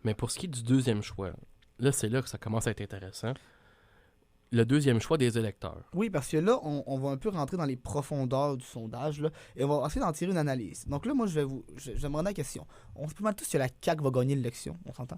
Mais pour ce qui est du deuxième choix, là, c'est là que ça commence à être intéressant. Le deuxième choix des électeurs. Oui, parce que là, on va un peu rentrer dans les profondeurs du sondage, là, et on va essayer d'en tirer une analyse. Donc là, moi, je vais me demander la question. On se peut mal tous que la CAQ va gagner l'élection, on s'entend.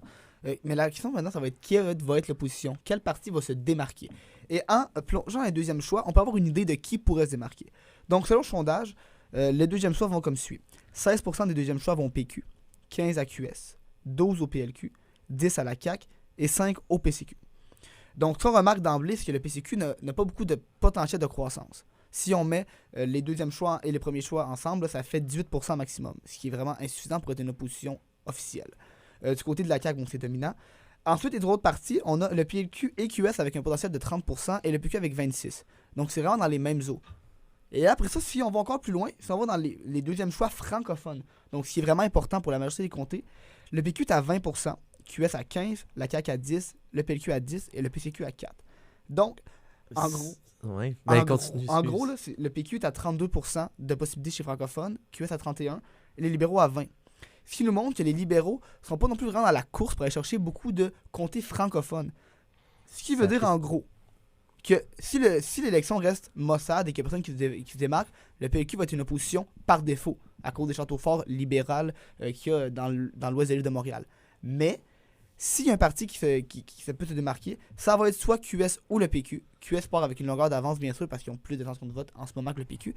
Mais la question maintenant, ça va être quelle va être l'opposition? Quel parti va se démarquer? Et en plongeant un deuxième choix, on peut avoir une idée de qui pourrait se démarquer. Donc, selon le sondage, les deuxièmes choix vont comme suit. 16% des deuxièmes choix vont PQ, 15 à QS, 12 au PLQ, 10 à la CAQ et 5 au PCQ. Donc, ce qu'on remarque d'emblée, c'est que le PCQ n'a pas beaucoup de potentiel de croissance. Si on met les deuxièmes choix et les premiers choix ensemble, là, ça fait 18% maximum, ce qui est vraiment insuffisant pour être une opposition officielle. Du côté de la CAQ, bon, c'est dominant. Ensuite, les autres partis, on a le PLQ et QS avec un potentiel de 30% et le PQ avec 26%. Donc, c'est vraiment dans les mêmes eaux. Et après ça, si on va encore plus loin, si on va dans les deuxièmes choix francophones, donc ce qui est vraiment important pour la majorité des comtés, le PQ est à 20%, QS à 15%, la CAQ à 10%, le PLQ à 10% et le PCQ à 4%. Donc, en gros, Ouais. en gros là, le PQ est à 32% de possibilités chez francophones, QS à 31% et les libéraux à 20%. Ce qui nous montre que les libéraux ne sont pas non plus vraiment dans la course pour aller chercher beaucoup de comtés francophones. Ce qui veut dire en gros que si l'élection reste maussade et qu'il n'y a personne qui se démarque, le PLQ va être une opposition par défaut à cause des châteaux forts libérales qu'il y a dans l'ouest de l'île de Montréal. Mais s'il y a un parti qui peut se démarquer, ça va être soit QS ou le PQ. QS part avec une longueur d'avance, bien sûr, parce qu'ils ont plus d'intention de vote en ce moment que le PQ.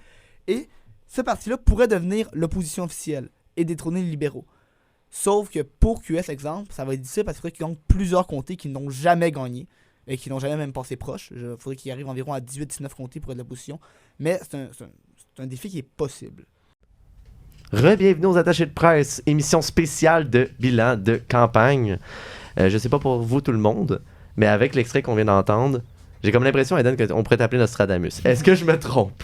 Et ce parti-là pourrait devenir l'opposition officielle et détrôner les libéraux. Sauf que pour QS, exemple, ça va être difficile parce qu'il faudrait qu'ils gagnent plusieurs comtés qui n'ont jamais gagné et qui n'ont jamais même passé proche. Il faudrait qu'ils arrivent environ à 18-19 comtés pour être l'opposition. Mais c'est un défi qui est possible. Re-bienvenue aux attachés de presse, émission spéciale de bilan de campagne. Je sais pas pour vous tout le monde, mais avec l'extrait qu'on vient d'entendre, j'ai comme l'impression, Eden, qu'on pourrait t'appeler Nostradamus. Est-ce que je me trompe?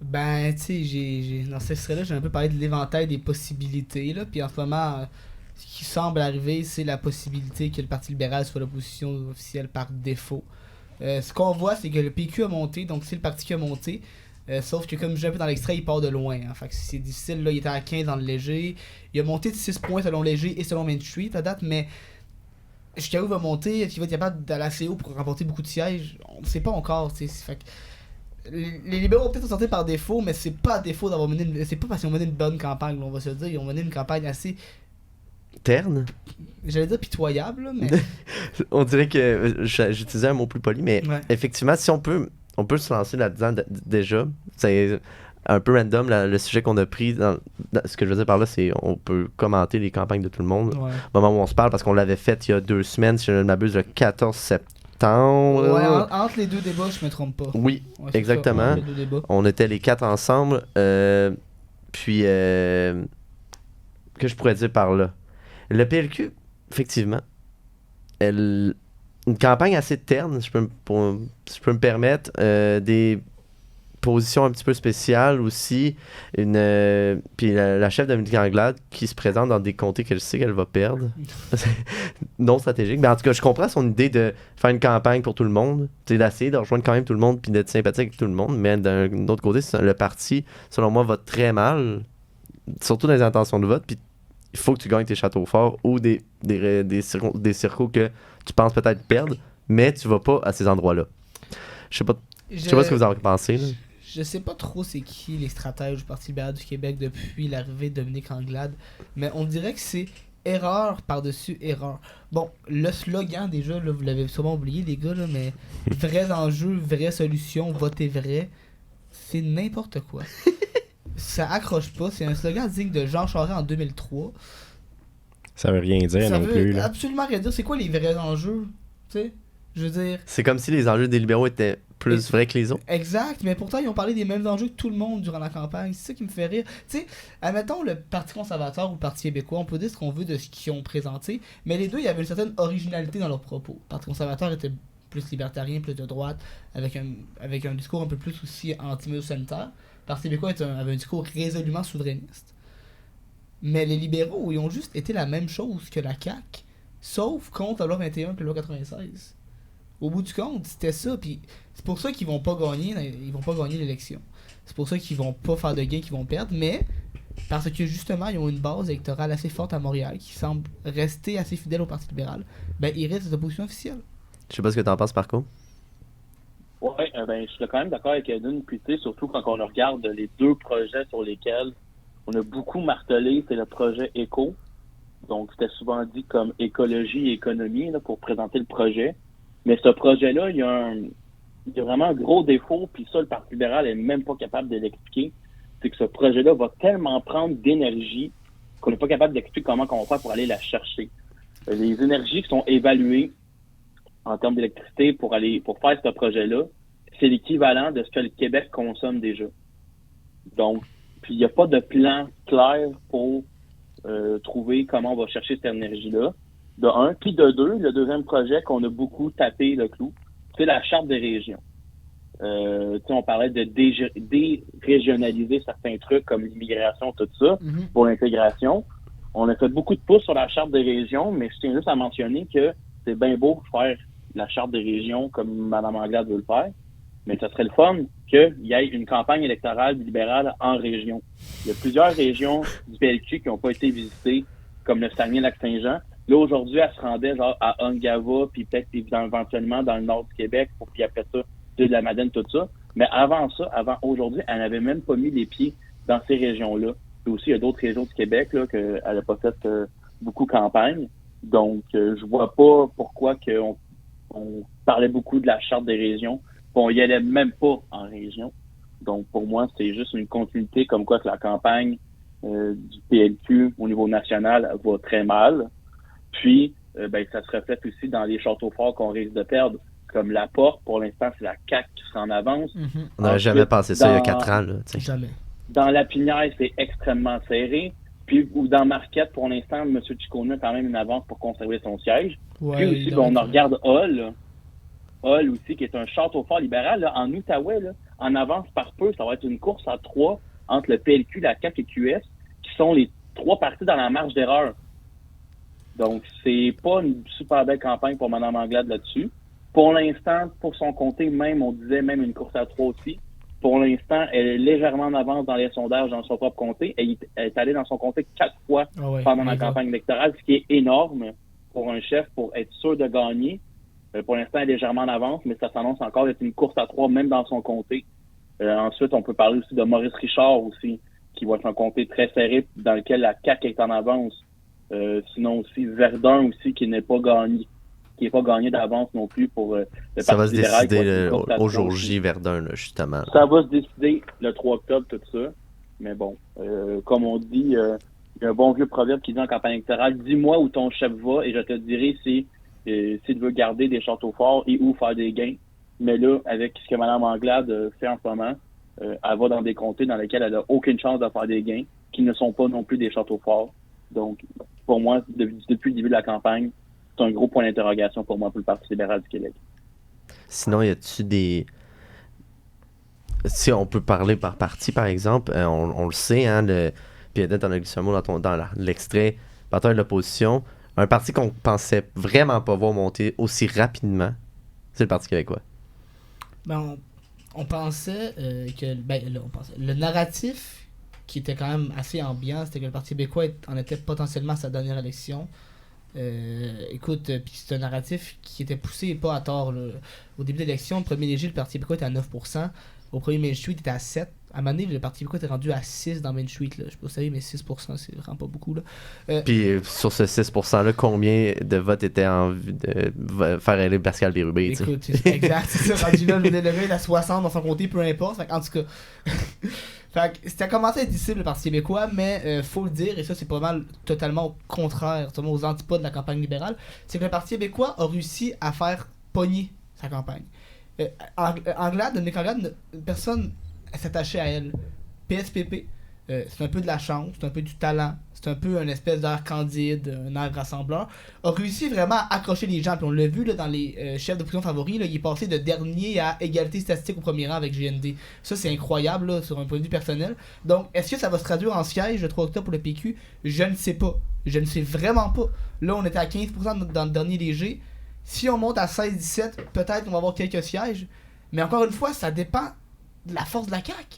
Ben, tu sais, dans cet extrait-là, j'ai un peu parlé de l'éventail des possibilités, là, puis en ce moment, ce qui semble arriver, c'est la possibilité que le Parti libéral soit l'opposition officielle par défaut. Ce qu'on voit, c'est que le PQ a monté, donc c'est le parti qui a monté, sauf que comme je l'ai un peu dans l'extrait, il part de loin, hein, fait que c'est difficile, là, il était à 15 dans le léger, il a monté de 6 points selon léger et selon Main Street à date, mais jusqu'à où il va monter, est-ce qu'il va être capable d'aller assez haut pour remporter beaucoup de sièges? On ne sait pas encore, tu sais, fait que les libéraux ont peut-être sorti par défaut, mais c'est pas à défaut d'avoir mené c'est pas parce qu'ils ont mené une bonne campagne, on va se le dire. Ils ont mené une campagne assez, Terne? j'allais dire pitoyable, là, mais On dirait que j'utilisais un mot plus poli, mais ouais. effectivement, si on peut se lancer là-dedans déjà. C'est un peu random le sujet qu'on a pris. Ce que je veux dire par là, c'est on peut commenter les campagnes de tout le monde Ouais. au moment où on se parle, parce qu'on l'avait fait il y a 2 semaines, si je ne m'abuse, le 14 septembre. Ouais, entre les deux débats, je me trompe pas. Oui, Ouais, c'est exactement. ça, entre les deux débats. On était les 4 ensemble. Puis, que je pourrais dire par là? Le PLQ, effectivement, une campagne assez terne, si je peux me permettre, des positions un petit peu spéciales aussi. Puis la chef Dominique Anglade qui se présente dans des comtés qu'elle sait qu'elle va perdre. Non stratégique. Mais en tout cas, je comprends son idée de faire une campagne pour tout le monde. C'est d'essayer de rejoindre quand même tout le monde puis d'être sympathique avec tout le monde. Mais d'un autre côté, le parti, selon moi, va très mal. Surtout dans les intentions de vote. Puis il faut que tu gagnes tes châteaux forts ou des circos que tu penses peut-être perdre, mais tu vas pas à ces endroits-là. Je sais pas ce que vous en pensez, là. Je sais pas trop c'est qui les stratèges du Parti libéral du Québec depuis l'arrivée de Dominique Anglade, mais on dirait que c'est erreur par-dessus erreur. Bon, le slogan déjà, là, vous l'avez sûrement oublié les gars, là, mais vrais enjeux, vraies solutions, votez vrai, c'est n'importe quoi. Ça accroche pas, c'est un slogan digne de Jean Charest en 2003. Ça veut rien dire Ça non veut plus. Là. absolument rien dire. C'est quoi les vrais enjeux? Tu sais, je veux dire. C'est comme si les enjeux des libéraux étaient plus vrais que les autres. Exact, mais pourtant ils ont parlé des mêmes enjeux que tout le monde durant la campagne. C'est ça qui me fait rire. Tu sais, admettons le Parti conservateur ou le Parti québécois, on peut dire ce qu'on veut de ce qu'ils ont présenté, mais les deux, il y avait une certaine originalité dans leurs propos. Le Parti conservateur était plus libertarien, plus de droite, avec un discours un peu plus aussi anti-sanitaire. Le Parti québécois avait un discours résolument souverainiste. Mais les libéraux, ils ont juste été la même chose que la CAQ, sauf contre la loi 21 et la loi 96. Au bout du compte, c'était ça, puis c'est pour ça qu'ils vont pas gagner l'élection. C'est pour ça qu'ils vont pas faire de gains, qu'ils vont perdre, mais parce que justement, ils ont une base électorale assez forte à Montréal qui semble rester assez fidèle au Parti libéral, ben ils restent de opposition officielle. Je sais pas ce que t'en penses, Marco. Ouais, je suis quand même d'accord avec Edwin, puis tu sais, surtout quand on regarde les deux projets sur lesquels on a beaucoup martelé, c'est le projet Éco. Donc, c'était souvent dit comme écologie et économie là, pour présenter le projet. Mais ce projet-là, il y a vraiment un gros défaut, puis ça, le Parti libéral est même pas capable de l'expliquer. C'est que ce projet-là va tellement prendre d'énergie qu'on n'est pas capable d'expliquer comment on va faire pour aller la chercher. Les énergies qui sont évaluées en termes d'électricité pour faire ce projet-là, c'est l'équivalent de ce que le Québec consomme déjà. Donc, puis il n'y a pas de plan clair pour trouver comment on va chercher cette énergie-là, de un. Puis de deux, le deuxième projet qu'on a beaucoup tapé le clou, c'est la charte des régions. On parlait de dérégionaliser certains trucs comme l'immigration, tout ça, pour l'intégration. On a fait beaucoup de pouces sur la charte des régions, mais je tiens juste à mentionner que c'est bien beau faire la charte des régions comme Mme Anglade veut le faire, mais ça serait le fun qu'il y ait une campagne électorale libérale en région. Il y a plusieurs régions du PLQ qui n'ont pas été visitées, comme le Saguenay-Lac-Saint-Jean. Là, aujourd'hui, elle se rendait genre à Ongava, puis peut-être éventuellement dans le nord du Québec, puis après ça, de la Madeleine, tout ça. Mais avant aujourd'hui, elle n'avait même pas mis les pieds dans ces régions-là. Puis aussi, il y a d'autres régions du Québec là qu'elle n'a pas fait beaucoup campagne. Donc, je vois pas pourquoi on parlait beaucoup de la charte des régions. On y allait même pas en région. Donc, pour moi, c'est juste une continuité comme quoi que la campagne du PLQ au niveau national va très mal. Puis, ça se reflète aussi dans les châteaux forts qu'on risque de perdre, comme la Porte. Pour l'instant, c'est la CAQ qui sera en avance. On n'aurait jamais pensé ça il y a 4 ans. Là, Jamais. Dans la Pinière, c'est extrêmement serré. Puis, ou dans Marquette, pour l'instant, M. Ciccone a quand même une avance pour conserver son siège. Ouais, puis aussi, on regarde Hall aussi, qui est un château fort libéral. Là, en Outaouais, là, en avance par peu, ça va être une course à 3 entre le PLQ, la CAQ et QS, qui sont les 3 partis dans la marge d'erreur. Donc, c'est pas une super belle campagne pour Mme Anglade là-dessus. Pour l'instant, pour son comté, on disait même une course à 3 aussi. Pour l'instant, elle est légèrement en avance dans les sondages dans son propre comté. Elle est allée dans son comté 4 fois pendant la campagne électorale, ce qui est énorme pour un chef pour être sûr de gagner. Pour l'instant, elle est légèrement en avance, mais ça s'annonce encore être une course à 3, même dans son comté. Ensuite, on peut parler aussi de Maurice Richard aussi, qui va être un comté très serré dans lequel la CAQ est en avance. Sinon aussi, Verdun aussi, qui n'est pas gagné d'avance non plus pour le ça Parti libéral. Ça va se décider au jour J, Verdun, là, justement. Là. Ça va se décider le 3 octobre, tout ça. Mais bon, comme on dit, il y a un bon vieux proverbe qui dit en campagne électorale, dis-moi où ton chef va et je te dirai s'il veut garder des châteaux forts et où faire des gains. Mais là, avec ce que Mme Anglade fait en ce moment, elle va dans des comtés dans lesquels elle n'a aucune chance de faire des gains, qui ne sont pas non plus des châteaux forts. Donc, pour moi, depuis le début de la campagne, c'est un gros point d'interrogation pour moi pour le Parti libéral du Québec. Sinon, y a-tu des... Si on peut parler par parti, par exemple, on le sait, hein, puis peut-être en a glissé un mot dans l'extrait, partant de l'opposition, un parti qu'on pensait vraiment pas voir monter aussi rapidement, c'est le Parti québécois. On pensait que... le narratif qui était quand même assez ambiant, c'était que le Parti québécois en était potentiellement à sa dernière élection. Écoute, puis c'est un narratif qui était poussé pas à tort. Là. Au début de l'élection, le premier léger, le Parti québécois était à 9%. Au premier Main Street, il était à 7%. À un moment donné, le Parti québécois était rendu à 6% dans Main Street. Là. Je sais pas si vous savez, mais 6%, c'est vraiment pas beaucoup. Là. Puis sur ce 6%-là, combien de votes étaient en vue de faire élire Pascal Bérubé? Écoute, exact, c'est ça. Rendu là, le lever à 60 dans son comté, peu importe. En tout cas... Fait que c'était commencé à être difficile le Parti québécois, mais faut le dire, et ça c'est pas mal totalement au contraire, totalement aux antipodes de la campagne libérale, c'est que le Parti québécois a réussi à faire pogner sa campagne. Dominique Anglade, personne s'attachait à elle. PSPP, c'est un peu de la chance, c'est un peu du talent, c'est un peu une espèce d'air candide, un air rassembleur, a réussi vraiment à accrocher les gens. Puis on l'a vu là, dans les chefs d'opposition favoris, là, il est passé de dernier à égalité statistique au premier rang avec GND. Ça c'est incroyable là, sur un point de vue personnel. Donc est-ce que ça va se traduire en siège le 3 octobre pour le PQ? Je ne sais pas. Je ne sais vraiment pas. Là on était à 15% dans le dernier léger. Si on monte à 16-17, peut-être qu'on va avoir quelques sièges. Mais encore une fois, ça dépend de la force de la CAQ.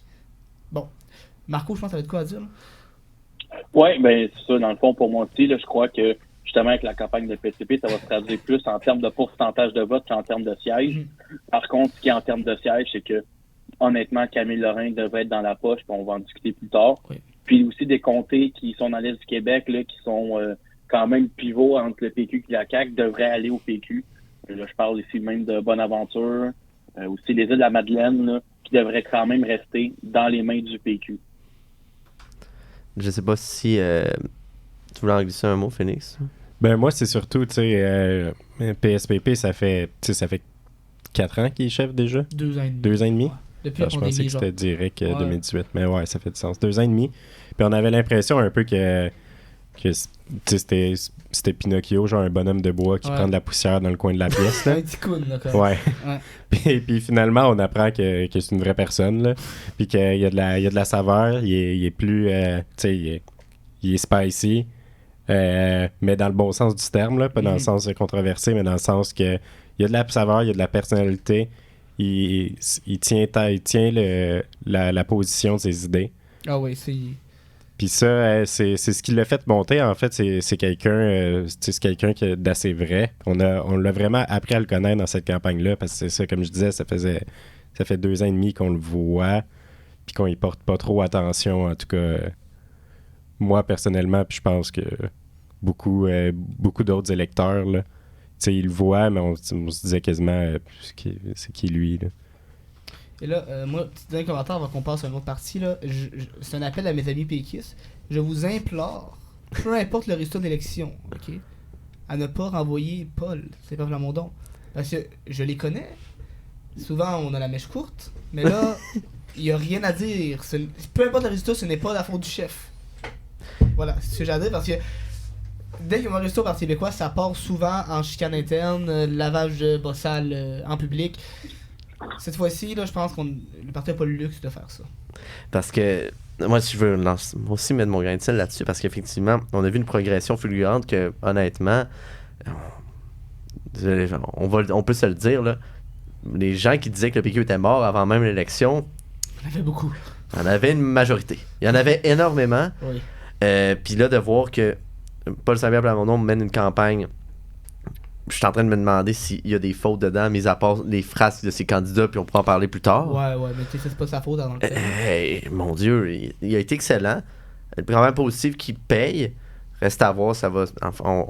Bon. Marco, je pense que ça va être quoi à dire là? Oui, ben c'est ça. Dans le fond, pour moi aussi, là, je crois que justement avec la campagne de PSPP, ça va se traduire plus en termes de pourcentage de vote qu'en termes de sièges. Par contre, ce qui est en termes de sièges, c'est que honnêtement, Camille Lorrain devrait être dans la poche, puis on va en discuter plus tard. Oui. Puis aussi des comtés qui sont dans l'Est du Québec, là, qui sont quand même pivots entre le PQ et la CAQ, devraient aller au PQ. Là, je parle ici même de Bonaventure, aussi les îles de la Madeleine, là, qui devraient quand même rester dans les mains du PQ. Je sais pas si tu voulais en glisser un mot, Phoenix. Ben moi, c'est surtout, tu sais, PSPP, ça fait 4 ans qu'il est chef déjà. 2 ans et demi. 2 ans et demi? Ouais. Depuis la Je pensais pandémie, que genre. c'était direct Ouais. 2018, mais ouais, ça fait du sens. 2 ans et demi. Puis on avait l'impression un peu que tu sais, c'était Pinocchio, genre un bonhomme de bois qui Ouais. prend de la poussière dans le coin de la pièce. Là. Un petit coon, là, quand même. Ouais. Ouais. Puis finalement, on apprend que c'est une vraie personne, là. Puis qu'il y a de la saveur. Il est plus... tu sais, il est spicy. Mais dans le bon sens du terme, là. Pas dans le sens controversé, mais dans le sens que il y a de la saveur, il y a de la personnalité. Il tient la position de ses idées. Ah oui, c'est... Puis ça, c'est ce qui l'a fait monter, en fait. C'est quelqu'un c'est quelqu'un d'assez vrai. On l'a vraiment appris à le connaître dans cette campagne-là, parce que c'est ça, comme je disais, ça fait 2 ans et demi qu'on le voit, puis qu'on y porte pas trop attention, en tout cas, moi, personnellement, puis je pense que beaucoup d'autres électeurs, là, tu sais, ils le voient, mais on se disait quasiment, c'est qui lui, là. Et là, moi, petit dernier commentaire avant qu'on passe à une autre partie, là. C'est un appel à mes amis péquistes. Je vous implore, peu importe le résultat d'élection, ok, à ne pas renvoyer Paul, c'est pas Plamondon. Parce que je les connais. Souvent, on a la mèche courte. Mais là, il n'y a rien à dire. Peu importe le résultat, ce n'est pas la faute du chef. Voilà, c'est ce que j'ai à dire parce que dès qu'il y a un résultat au Parti québécois, ça part souvent en chicane interne, lavage de bossal en public. Cette fois-ci, là, je pense que le parti n'a pas le luxe de faire ça. Parce que moi, je veux aussi mettre mon grain de sel là-dessus, parce qu'effectivement, on a vu une progression fulgurante que, honnêtement, on peut se le dire, là, les gens qui disaient que le PQ était mort avant même l'élection, Il y en avait beaucoup. il y en avait une majorité. Il y en avait énormément. Oui. Puis là, de voir que Paul Saint-Pierre Plamondon mène une campagne, je suis en train de me demander s'il y a des fautes dedans, mis à part les phrases de ses candidats, puis on pourra en parler plus tard. Ouais, mais tu sais, c'est pas sa faute dans le fait. Mon Dieu, il a été excellent. Le programme positif qui paye, reste à voir, ça va. Enfin,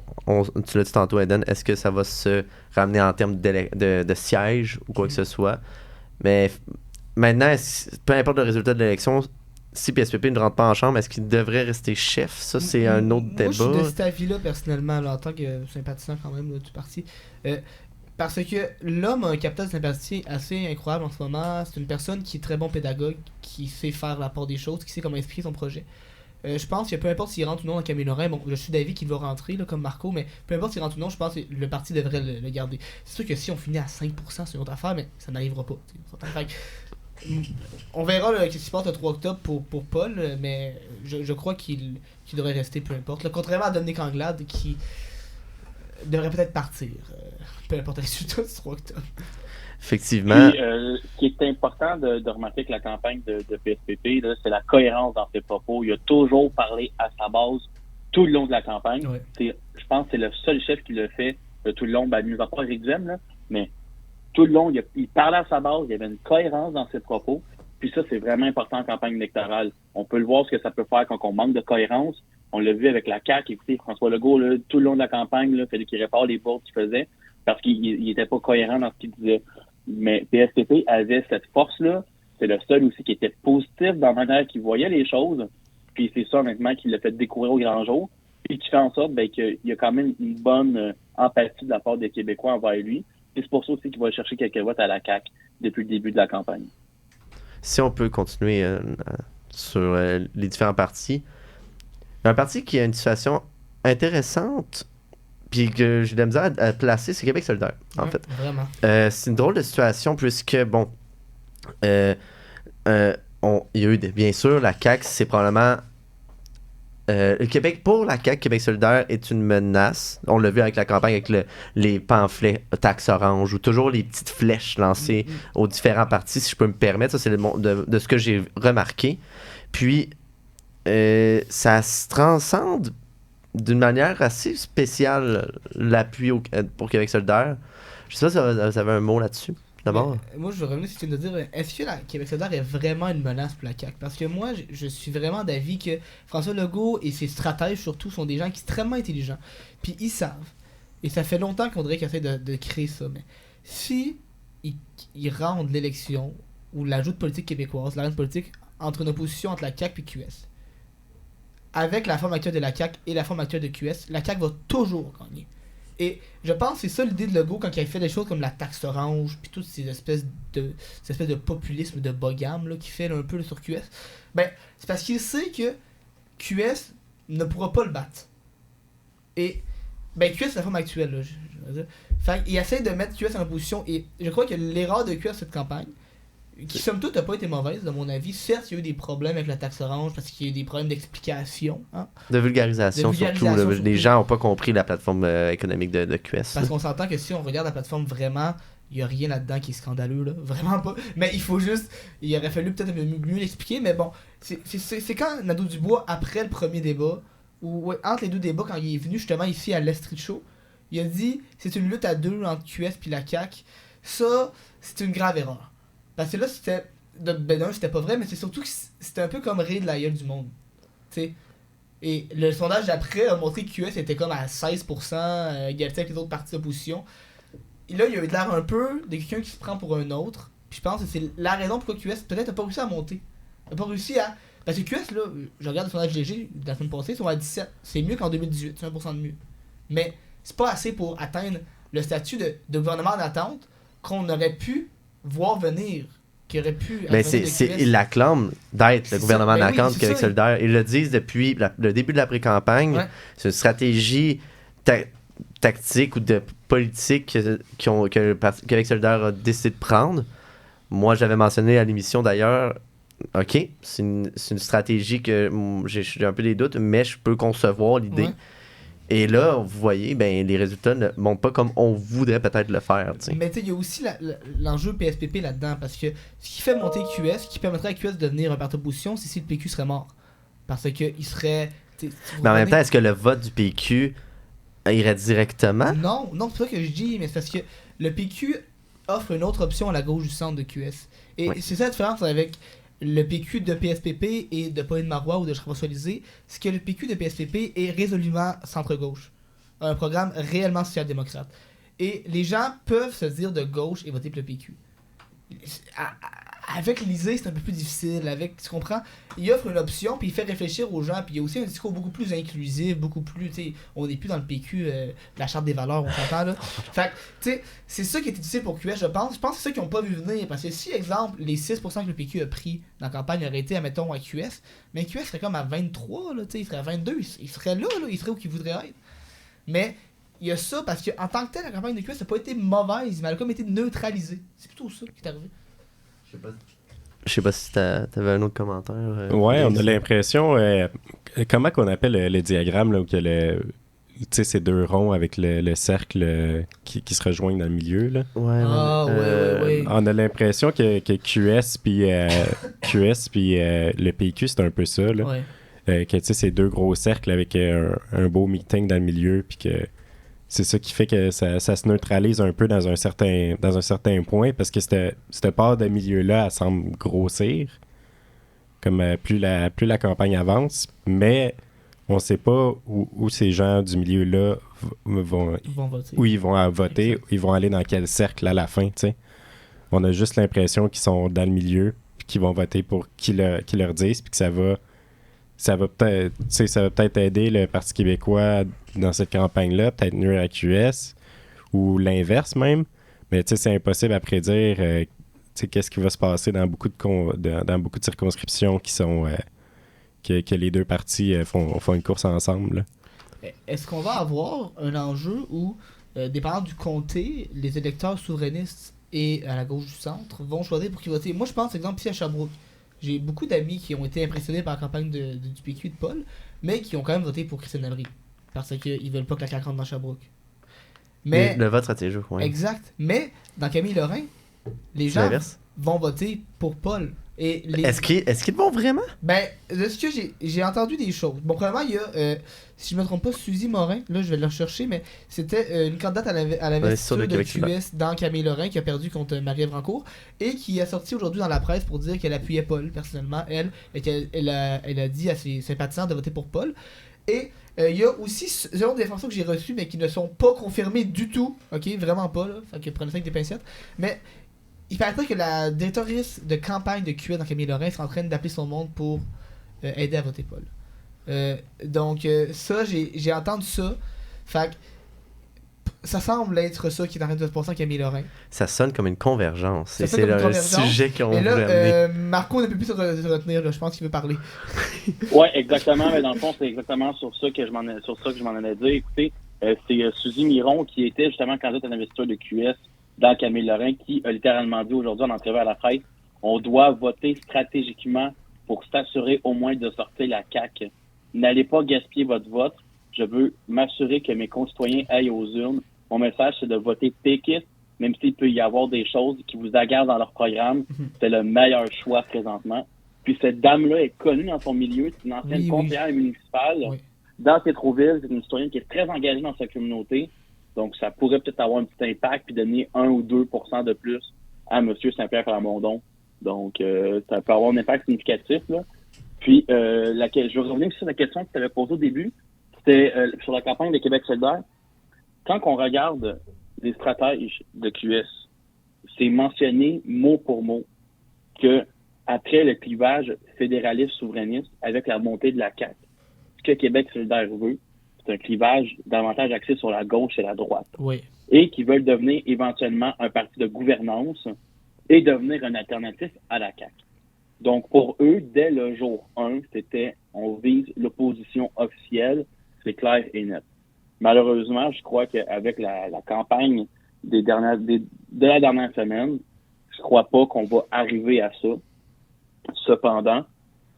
tu l'as dit tantôt, Eden, est-ce que ça va se ramener en termes de sièges ou quoi que ce soit? Mais maintenant, peu importe le résultat de l'élection, si PSPP ne rentre pas en chambre, est-ce qu'il devrait rester chef? Ça, c'est un autre débat. Moi, je suis de cet avis-là, personnellement, là, en tant que sympathisant quand même là, du parti. Parce que l'homme a un capital de sympathie assez incroyable en ce moment. C'est une personne qui est très bon pédagogue, qui sait faire la part des choses, qui sait comment expliquer son projet. Je pense que peu importe s'il rentre ou non dans Camille Lorrain, bon, je suis d'avis qu'il va rentrer, là, comme Marco, mais peu importe s'il rentre ou non, je pense que le parti devrait le garder. C'est sûr que si on finit à 5%, c'est une autre affaire, mais ça n'arrivera pas. On verra ce qui se passe le 3 octobre pour Paul, mais je crois qu'il devrait rester peu importe. Là, contrairement à Dominique Anglade qui devrait peut-être partir, peu importe le résultat du 3 octobre. Effectivement. Puis, ce qui est important de remarquer avec la campagne de PSPP, là, c'est la cohérence dans ses propos. Il a toujours parlé à sa base tout le long de la campagne. Ouais. Je pense que c'est le seul chef qui le fait tout le long, mis à part Éric Duhem, là, mais tout le long, il parlait à sa base, il y avait une cohérence dans ses propos. Puis ça, c'est vraiment important en campagne électorale. On peut le voir ce que ça peut faire quand on manque de cohérence. On l'a vu avec la CAQ. Écoutez, François Legault, là, tout le long de la campagne, il fallait qu'il répare les bourdes qu'il faisait parce qu'il n'était pas cohérent dans ce qu'il disait. Mais PSPP avait cette force-là. C'est le seul aussi qui était positif dans la manière qu'il voyait les choses. Puis c'est ça, honnêtement, qui l'a fait découvrir au grand jour. Puis qui fait en sorte qu'il y a quand même une bonne empathie de la part des Québécois envers lui. Et c'est pour ça aussi qu'il va chercher quelques votes à la CAQ depuis le début de la campagne. Si on peut continuer sur les différents partis. Un parti qui a une situation intéressante, puis que j'ai de la misère à placer, c'est Québec solidaire, en fait. Vraiment. C'est une drôle de situation, puisque, bon, il y a eu, bien sûr, la CAQ, c'est probablement... le Québec, pour la CAQ, Québec solidaire est une menace. On l'a vu avec la campagne, avec les pamphlets taxe orange, ou toujours les petites flèches lancées aux différents partis, si je peux me permettre. Ça, c'est de ce que j'ai remarqué. Puis, ça se transcende d'une manière assez spéciale, l'appui pour Québec solidaire. Je sais pas si vous avez un mot là-dessus, d'abord. Mais, moi, je veux revenir sur ce que tu viens de dire. Est-ce que la Québec solidaire est vraiment une menace pour la CAQ? Parce que moi, je suis vraiment d'avis que François Legault et ses stratèges, surtout, sont des gens extrêmement intelligents. Puis ils savent. Et ça fait longtemps qu'on dirait qu'ils essaient de créer ça. Mais si ils rendent l'élection ou l'ajout de politique québécoise, l'arène politique entre une opposition entre la CAQ et QS, avec la forme actuelle de la CAQ et la forme actuelle de QS, la CAQ va toujours gagner. Et je pense que c'est ça l'idée de Legault quand il a fait des choses comme la taxe orange, puis toutes ces espèces de populisme de bas gamme là, qu'il fait là, un peu là, sur QS. Ben, c'est parce qu'il sait que QS ne pourra pas le battre. Et, ben, QS c'est la forme actuelle, là, je veux dire. Fait qu'il essaie de mettre QS en opposition, et je crois que l'erreur de QS cette campagne, qui somme toute n'a pas été mauvaise, de mon avis. Certes, il y a eu des problèmes avec la taxe orange parce qu'il y a eu des problèmes d'explication. Hein? De vulgarisation, surtout. Les gens n'ont pas compris la plateforme économique de QS. Parce qu'on s'entend que si on regarde la plateforme vraiment, il n'y a rien là-dedans qui est scandaleux. Là. Vraiment pas. Mais il faut juste. Il aurait fallu peut-être mieux l'expliquer. Mais bon, c'est quand Nadeau-Dubois, après le premier débat, ou ouais, entre les deux débats, quand il est venu justement ici à l'Estrie Show, il a dit c'est une lutte à deux entre QS et la CAQ. Ça, c'est une grave erreur. Parce que là, c'était. Ben non, c'était pas vrai, mais c'est surtout que c'était un peu comme rire de la gueule du monde. T'sais. Et le sondage d'après a montré que QS était comme à 16%, égalité avec les autres partis d'opposition. Et là, il y a eu de l'air un peu de quelqu'un qui se prend pour un autre. Puis je pense que c'est la raison pourquoi QS peut-être n'a pas réussi à monter. N'a pas réussi à. Parce que QS, là, je regarde le sondage léger de la semaine passée, ils sont à 17. C'est mieux qu'en 2018, c'est 1% de mieux. Mais c'est pas assez pour atteindre le statut de gouvernement en attente qu'on aurait pu voir venir, qui aurait pu... Mais ils l'acclament d'être le gouvernement en attente du Québec solidaire. Ils le disent depuis le début de la pré-campagne. Ouais. C'est une stratégie tactique ou de politique que le Québec solidaire a décidé de prendre. Moi, j'avais mentionné à l'émission d'ailleurs, OK, c'est une stratégie que j'ai un peu des doutes, mais je peux concevoir l'idée. Ouais. Et là, vous voyez, ben, les résultats ne montent pas comme on voudrait peut-être le faire. T'sais. Mais tu sais, il y a aussi l'enjeu PSPP là-dedans, parce que ce qui fait monter QS, ce qui permettrait à QS de devenir un parti d'opposition, c'est si le PQ serait mort. Parce qu'il serait... Mais en même temps, est-ce que le vote du PQ irait directement? Non, c'est pas ce que je dis, mais c'est parce que le PQ offre une autre option à la gauche du centre de QS. Et c'est ça la différence avec le PQ de PSPP et de Pauline Marois ou de François Lisée, c'est que le PQ de PSPP est résolument centre-gauche. Un programme réellement social-démocrate. Et les gens peuvent se dire de gauche et voter pour le PQ. Avec Lisée, c'est un peu plus difficile. Tu comprends? Il offre une option, puis il fait réfléchir aux gens, puis il y a aussi un discours beaucoup plus inclusif, beaucoup plus, tu sais, on n'est plus dans le PQ, la charte des valeurs, on s'entend là. Fait tu sais, c'est ça qui est difficile pour QS, je pense. Je pense que c'est ça qu'ils n'ont pas vu venir, parce que si, exemple, les 6% que le PQ a pris dans la campagne auraient été, admettons, à QS, mais QS serait comme à 23, là, tu sais, il serait à 22, il serait là, il serait où qu'il voudrait être. Mais il y a ça, parce qu'en tant que tel, la campagne de QS n'a pas été mauvaise, mais elle a comme été neutralisée. C'est plutôt ça qui est arrivé. Je sais pas si t'avais un autre commentaire. Ouais, on a l'impression. Comment qu'on appelle le diagramme là, où il y a ces deux ronds avec le cercle qui se rejoignent dans le milieu là. Ouais. On a l'impression que QS puis le PQ c'est un peu ça là. Ouais. Que tu sais ces deux gros cercles avec un beau meeting dans le milieu puis que c'est ça qui fait que ça se neutralise un peu dans un certain point parce que cette part de milieu-là, elle semble grossir comme plus la campagne avance, mais on sait pas où ces gens du milieu-là vont voter. Où ils vont voter, où ils vont aller dans quel cercle à la fin, tu sais. On a juste l'impression qu'ils sont dans le milieu puis qu'ils vont voter pour qui leur disent puis que ça va peut-être aider le Parti québécois dans cette campagne-là, peut-être nuire à QS, ou l'inverse même. Mais c'est impossible à prédire qu'est-ce qui va se passer dans beaucoup de circonscriptions qui sont que les deux partis font une course ensemble. Là. Est-ce qu'on va avoir un enjeu où, dépendant du comté, les électeurs souverainistes et à la gauche du centre vont choisir pour qui voter? Moi, je pense, par exemple, ici à Sherbrooke, j'ai beaucoup d'amis qui ont été impressionnés par la campagne du PQ de Paul, mais qui ont quand même voté pour Christian Labrie. Parce qu'ils veulent pas que la CAQ rentre dans Sherbrooke. Mais le vote stratégique, oui. Exact. Mais dans Camille Lorrain, les gens vont voter pour Paul. Et Est-ce qu'ils vont vraiment? Ben, de ce que j'ai entendu des choses. Bon, premièrement, il y a, si je me trompe pas, Suzy Morin, là je vais le rechercher, mais c'était une candidate à l'investiture de QS dans Camille Lorrain qui a perdu contre Marie-Ève Rancourt et qui a sorti aujourd'hui dans la presse pour dire qu'elle appuyait Paul, personnellement, elle, et qu'elle a dit à ses sympathisants de voter pour Paul. Et il y a aussi, selon des informations que j'ai reçues, mais qui ne sont pas confirmées du tout, ok, vraiment pas, là, fait que prenez ça avec des pincettes, mais il paraîtrait que la directrice de campagne de QS dans Camille Lorrain est en train d'appeler son monde pour aider à voter Paul. Donc ça, j'ai entendu ça. Fait que ça semble être ça qui est en train de se passer en Camille Lorrain. Ça sonne comme une convergence. Ça Et sonne c'est comme une le convergence. sujet qu'on Et voulait amener. là, Marco ne peut plus se retenir, là. Je pense qu'il veut parler. Oui, exactement. Mais dans le fond, c'est exactement sur ça que je m'en allais dire. Écoutez, c'est Suzy Miron qui était justement candidate à l'investiture de QS dans Camille Lorrain qui a littéralement dit aujourd'hui en entrevue à la presse, on doit voter stratégiquement pour s'assurer au moins de sortir la CAQ. N'allez pas gaspiller votre vote. Je veux m'assurer que mes concitoyens aillent aux urnes. Mon message, c'est de voter péquiste, même s'il peut y avoir des choses qui vous agacent dans leur programme. C'est le meilleur choix présentement. Puis cette dame-là est connue dans son milieu. C'est une ancienne conseillère municipale. Oui. Dans Tétroville, c'est une citoyenne qui est très engagée dans sa communauté. Donc, ça pourrait peut-être avoir un petit impact puis donner 1 ou 2% de plus à M. Saint-Pierre Plamondon. Donc, ça peut avoir un impact significatif, là. Puis, je vais revenir sur la question que tu avais posée au début. C'était sur la campagne de Québec solidaire. Quand on regarde les stratèges de QS, c'est mentionné mot pour mot que après le clivage fédéraliste-souverainiste avec la montée de la CAQ, ce que Québec solidaire veut, c'est un clivage davantage axé sur la gauche et la droite. Oui. Et qui veulent devenir éventuellement un parti de gouvernance et devenir un alternatif à la CAQ. Donc, pour eux, dès le jour 1, c'était on vise l'opposition officielle, c'est clair et net. Malheureusement, je crois qu'avec la campagne de la dernière semaine, je crois pas qu'on va arriver à ça. Cependant,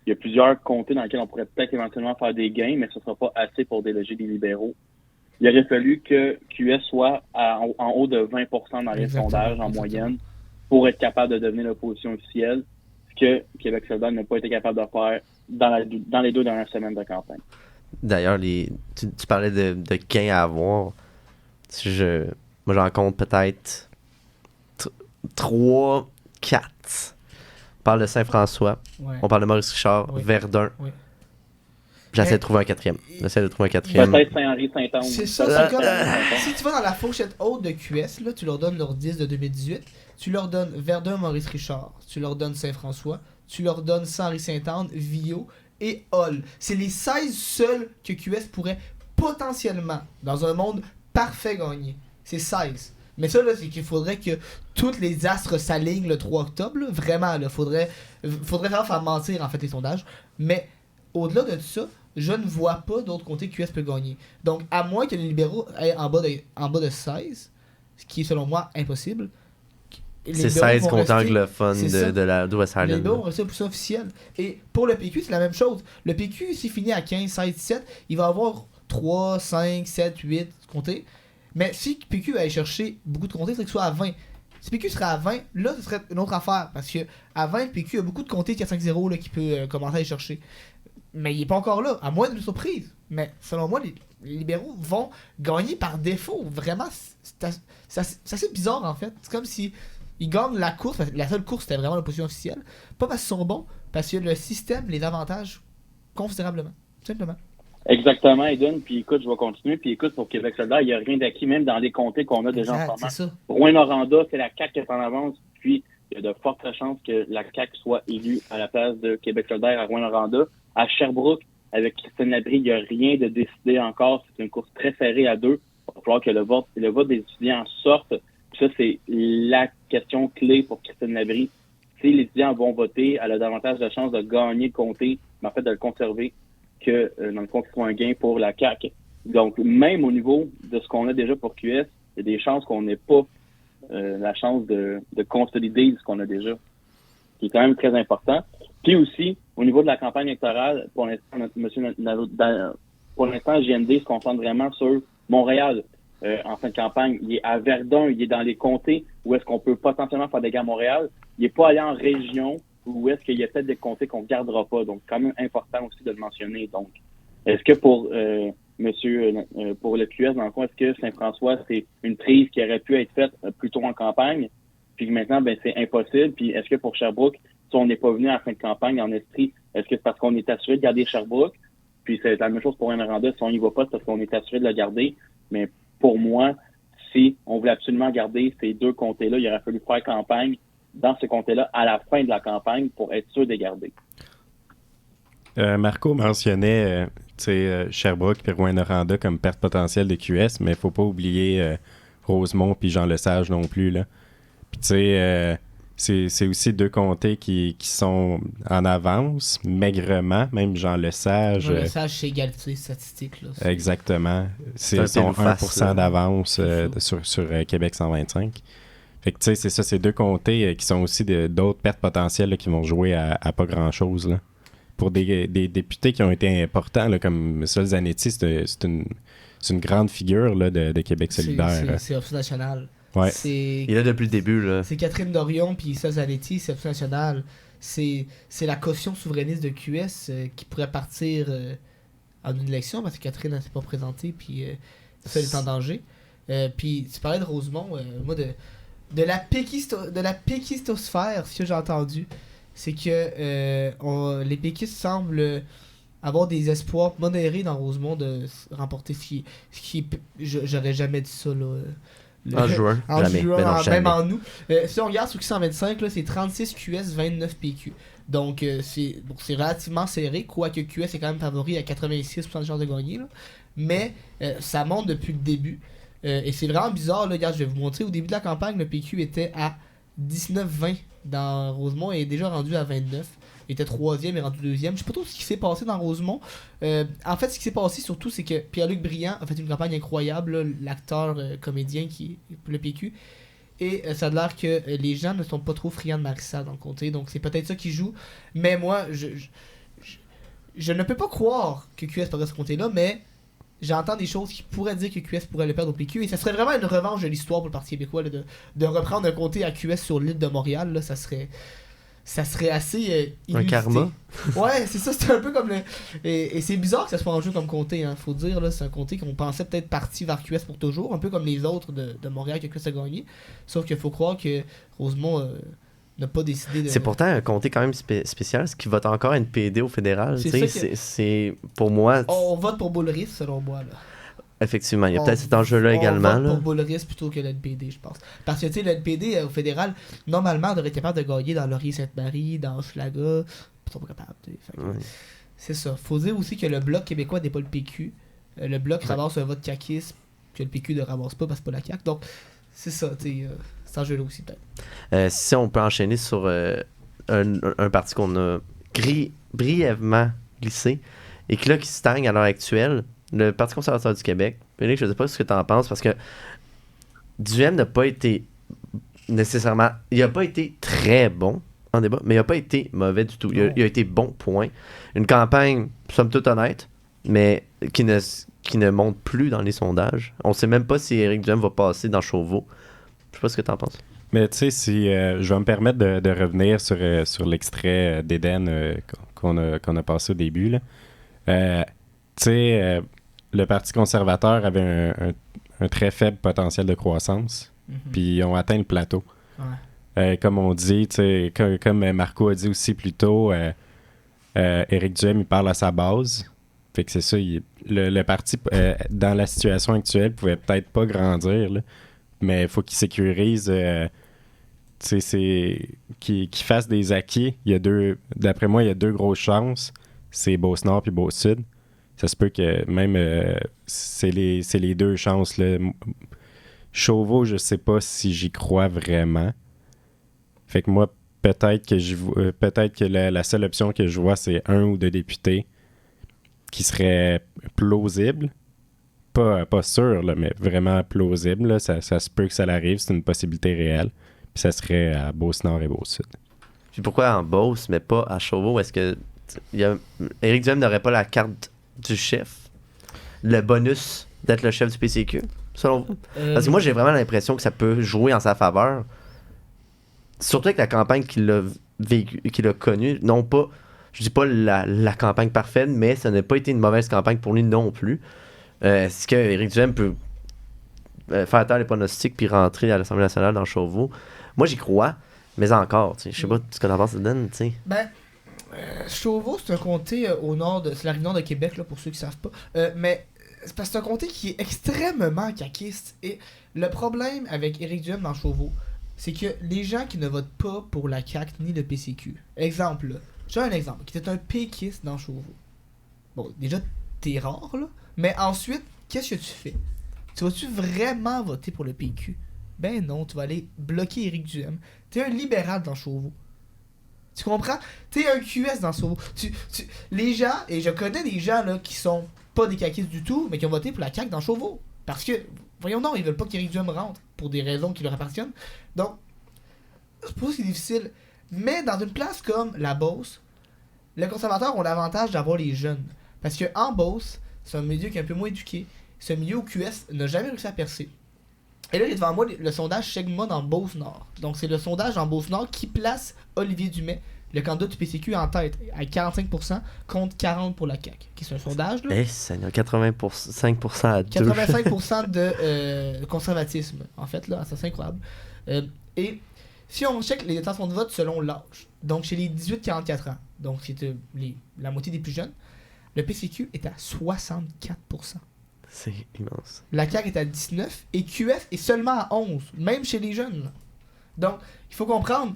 il y a plusieurs comtés dans lesquels on pourrait peut-être éventuellement faire des gains, mais ce ne sera pas assez pour déloger les libéraux. Il aurait fallu que QS soit en haut de 20% dans les sondages en moyenne pour être capable de devenir l'opposition officielle, ce que Québec solidaire n'a pas été capable de faire dans les 2 dernières semaines de campagne. D'ailleurs, tu parlais de gains à avoir. Moi, j'en compte peut-être 3, 4. On parle de Saint-François, Ouais. on parle de Maurice Richard, Oui. Verdun. Oui. J'essaie Mais- de trouver un quatrième. Peut-être Saint-Henri-Saint-Anne. C'est ça, c'est comme si tu vas dans la fourchette haute de QS, là, tu leur donnes leur 10 de 2018, tu leur donnes Verdun, Maurice Richard, tu leur donnes Saint-François, tu leur donnes Saint-Henri-Saint-Anne, Villot et Hall. C'est les 16 seuls que QS pourrait potentiellement, dans un monde parfait, gagner. C'est 16. Mais ça, là, c'est qu'il faudrait que toutes les astres s'alignent le 3 octobre. Là. Vraiment, là, faudrait vraiment faire mentir, en fait, les sondages. Mais au-delà de ça, je ne vois pas d'autres côtés que QS peut gagner. Donc, à moins que les libéraux aient en bas de 16, ce qui est selon moi impossible. les C'est libéraux 16 vont comptes rester- anglophones c'est ça. de West Les Island. libéraux vont rester plus officiel. Et pour le PQ, c'est la même chose. Le PQ, s'il finit à 15, 16, 17, il va avoir 3, 5, 7, 8 comtés. Mais si PQ allait chercher beaucoup de comtés, il faudrait que ce soit à 20. Si PQ serait à 20, là, ce serait une autre affaire. Parce que à 20, le PQ a beaucoup de comtés 4-5-0 là, qui peut commencer à aller chercher. Mais il n'est pas encore là, à moins d'une surprise. Mais selon moi, les libéraux vont gagner par défaut. Vraiment, c'est assez bizarre en fait. C'est comme si ils gagnent la course. Parce que la seule course, c'était vraiment l'opposition officielle. Pas parce qu'ils sont bons, parce que le système les avantage considérablement. Tout simplement. Exactement, Eden. Puis écoute, je vais continuer. Puis écoute, pour Québec solidaire, il n'y a rien d'acquis, même dans les comtés qu'on a déjà en ce Exact, moment. c'est ça. Rouyn-Noranda, c'est la CAQ qui est en avance. Puis il y a de fortes chances que la CAQ soit élue à la place de Québec solidaire à Rouyn-Noranda. À Sherbrooke, avec Christine Labrie, il n'y a rien de décidé encore. C'est une course très serrée à 2. Il va falloir que le vote des étudiants sorte. Puis ça, c'est la question clé pour Christine Labrie. Si les étudiants vont voter, elle a davantage de chances de gagner le comté, mais en fait de le conserver, que dans le fond, qu'il soit un gain pour la CAQ. Donc, même au niveau de ce qu'on a déjà pour QS, il y a des chances qu'on n'ait pas la chance de consolider ce qu'on a déjà, qui est quand même très important. Puis aussi, au niveau de la campagne électorale, pour l'instant, pour l'instant, JND se concentre vraiment sur Montréal. En fin de campagne, il est à Verdun, il est dans les comtés où est-ce qu'on peut potentiellement faire des gains à Montréal. Il n'est pas allé en région ou est-ce qu'il y a peut-être des comtés qu'on ne gardera pas? Donc, c'est quand même important aussi de le mentionner. Donc, est-ce que pour pour le QS, dans le fond, est-ce que Saint-François, c'est une prise qui aurait pu être faite plus tôt en campagne, puis que maintenant, c'est impossible? Puis est-ce que pour Sherbrooke, si on n'est pas venu à la fin de campagne en esprit, est-ce que c'est parce qu'on est assuré de garder Sherbrooke? Puis c'est la même chose pour Rouyn-Noranda, si on n'y va pas, c'est parce qu'on est assuré de le garder. Mais pour moi, si on voulait absolument garder ces deux comtés-là, il aurait fallu faire campagne dans ce comté-là à la fin de la campagne pour être sûr de les garder. Marco mentionnait Sherbrooke et Rouyn-Noranda comme perte potentielle de QS, mais il ne faut pas oublier Rosemont et Jean Lesage non plus. Là. Puis tu sais, c'est aussi deux comtés qui sont en avance, maigrement, même Jean Lesage. Jean Lesage, c'est égalité statistique. Là, exactement. C'est sont face, 1% d'avance sur Québec 125. Fait que tu sais, c'est ça, ces deux comtés qui sont aussi d'autres pertes potentielles là, qui vont jouer à pas grand-chose. Là. Pour des députés qui ont été importants, là, comme Sol Zanetti, c'est une grande figure là, de Québec solidaire. C'est Option nationale. Ouais. Il est là depuis le début. Là. C'est Catherine Dorion puis Sol Zanetti, c'est Option nationale. C'est la caution souverainiste de QS qui pourrait partir en une élection parce que Catherine ne s'est pas présentée puis ça est en danger. Puis tu parlais de Rosemont, moi de la péquistosphère, ce que j'ai entendu, c'est que les péquistes semblent avoir des espoirs modérés dans Rosemont de remporter ce qui j'aurais jamais dit ça là. En juin, en jamais. juin, Ben non, jamais. même en août. Si on regarde sur Q125, là, c'est 36 QS, 29 PQ. Donc c'est relativement serré, quoique QS est quand même favori à 86% de chance de gagner. Là. Mais ça monte depuis le début. Et c'est vraiment bizarre, là, regarde, je vais vous montrer. Au début de la campagne, le PQ était à 19-20 dans Rosemont et est déjà rendu à 29. Il était 3e et rendu 2e. Je sais pas trop ce qui s'est passé dans Rosemont. En fait, ce qui s'est passé surtout, c'est que Pierre-Luc Briand a fait une campagne incroyable, là, l'acteur comédien qui est pour le PQ. Et ça a l'air que les gens ne sont pas trop friands de Marissa dans le comté. Donc c'est peut-être ça qui joue. Mais moi, je ne peux pas croire que QS perdrait ce comté-là, mais j'entends des choses qui pourraient dire que QS pourrait le perdre au PQ. Et ça serait vraiment une revanche de l'histoire pour le Parti québécois là, de reprendre un comté à QS sur l'île de Montréal. Là, ça serait assez un karma. Ouais, c'est ça, c'est un peu comme le... Et c'est bizarre que ça soit en jeu comme comté, hein, faut dire, là, c'est un comté qu'on pensait peut-être parti vers QS pour toujours, un peu comme les autres de Montréal que QS a gagné. Sauf qu'il faut croire que Rosemont n'a pas décidé de... C'est pourtant un comté quand même spécial, ce qui vote encore NPD au fédéral. C'est c'est pour moi... On vote pour Boulris, selon moi, là. Effectivement, il y a peut-être cet enjeu-là également. On vote là. pour Boulris plutôt que l'NPD, je pense. Parce que, tu sais, l'NPD, au fédéral, normalement, on devrait être capable de gagner dans Laurier-Sainte-Marie, dans Hochelaga. Ils sont pas capables, tu sais. Oui. C'est ça. Faut dire aussi que le Bloc québécois n'est pas le PQ. Le Bloc ramasse un vote caquiste que le PQ ne ramasse pas parce que c'est pas la CAQ. Donc, c'est ça, tu sais. C'est un jeu-là aussi, peut-être. Si on peut enchaîner sur un parti qu'on a brièvement glissé et qui, là, qui stagne à l'heure actuelle, le Parti conservateur du Québec. Félix, je ne sais pas ce que tu en penses parce que Duhem n'a pas été nécessairement... Il n'a pas été très bon en débat, mais il n'a pas été mauvais du tout. Il a été bon, point. Une campagne, somme toute honnête, mais qui ne monte plus dans les sondages. On ne sait même pas si Éric Duhem va passer dans Chauveau. Je sais pas ce que tu en penses. Mais tu sais, si je vais me permettre de revenir sur l'extrait d'Éden qu'on a passé au début. Là. Tu sais, le Parti conservateur avait un très faible potentiel de croissance, puis ils ont atteint le plateau. Ouais. Comme on dit, tu sais, comme Marco a dit aussi plus tôt, Éric Duhem, il parle à sa base. Fait que c'est ça, le parti, dans la situation actuelle, pouvait peut-être pas grandir, là, mais il faut qu'il sécurise, qu'il fasse des acquis. D'après moi, il y a deux grosses chances, c'est Beauce-Nord puis Beauce-Sud. Ça se peut que même c'est les deux chances. Là. Chauveau, je sais pas si j'y crois vraiment. Fait que moi, peut-être que la seule option que je vois, c'est 1 ou 2 députés qui seraient plausibles. Pas sûr, là, mais vraiment plausible. Là. Ça se peut que ça l'arrive, c'est une possibilité réelle. Puis ça serait à Beauce-Nord et Beauce-Sud. Puis pourquoi en Beauce, mais pas à Chauveau? Est-ce que Éric Duhem n'aurait pas la carte du chef, le bonus d'être le chef du PCQ, selon vous? Parce que moi, j'ai vraiment l'impression que ça peut jouer en sa faveur. Surtout avec la campagne qu'il a qu'il a connu, non pas, je dis pas la campagne parfaite, mais ça n'a pas été une mauvaise campagne pour lui non plus. Est-ce que Éric Duhem peut faire taire les pronostics puis rentrer à l'Assemblée nationale dans Chauveau? Moi, j'y crois, mais encore, je sais pas ce que t'en penses, Dan, tu sais. Ben, Chauveau, c'est un comté au nord c'est la rive nord de Québec, là, pour ceux qui savent pas. Mais c'est parce que c'est un comté qui est extrêmement caquiste. Et le problème avec Éric Duhem dans Chauveau, c'est que les gens qui ne votent pas pour la CAQ ni le PCQ, exemple, là, j'ai un exemple, qui était un péquiste dans Chauveau. Bon, déjà, t'es rare, là. Mais ensuite, qu'est-ce que tu fais? Tu vas-tu vraiment voter pour le PQ? Ben non, tu vas aller bloquer Éric Duhem. T'es un libéral dans Chauveau. Tu comprends? T'es un QS dans Chauveau. Les gens, et je connais des gens là qui sont pas des caquistes du tout, mais qui ont voté pour la CAQ dans Chauveau. Parce que, voyons donc, ils veulent pas qu'Éric Duhem rentre pour des raisons qui leur appartiennent. Donc, c'est pour ça que c'est difficile. Mais dans une place comme la Beauce, les conservateurs ont l'avantage d'avoir les jeunes. Parce que en Beauce, c'est un milieu qui est un peu moins éduqué. C'est un milieu où QS n'a jamais réussi à percer. Et là, j'ai devant moi le sondage Chegma dans Beauce-Nord. Donc, c'est le sondage en Beauce-Nord qui place Olivier Dumais, le candidat du PCQ, en tête, à 45% contre 40% pour la CAQ. C'est un sondage, là. Ça a 85% à 2. 85% de conservatisme, en fait, là. Ça, c'est incroyable. Et si on check les intentions de vote selon l'âge, donc chez les 18-44 ans, donc c'est la moitié des plus jeunes, le PCQ est à 64%. C'est immense. La CAQ est à 19% et QS est seulement à 11%, même chez les jeunes. Là. Donc, il faut comprendre,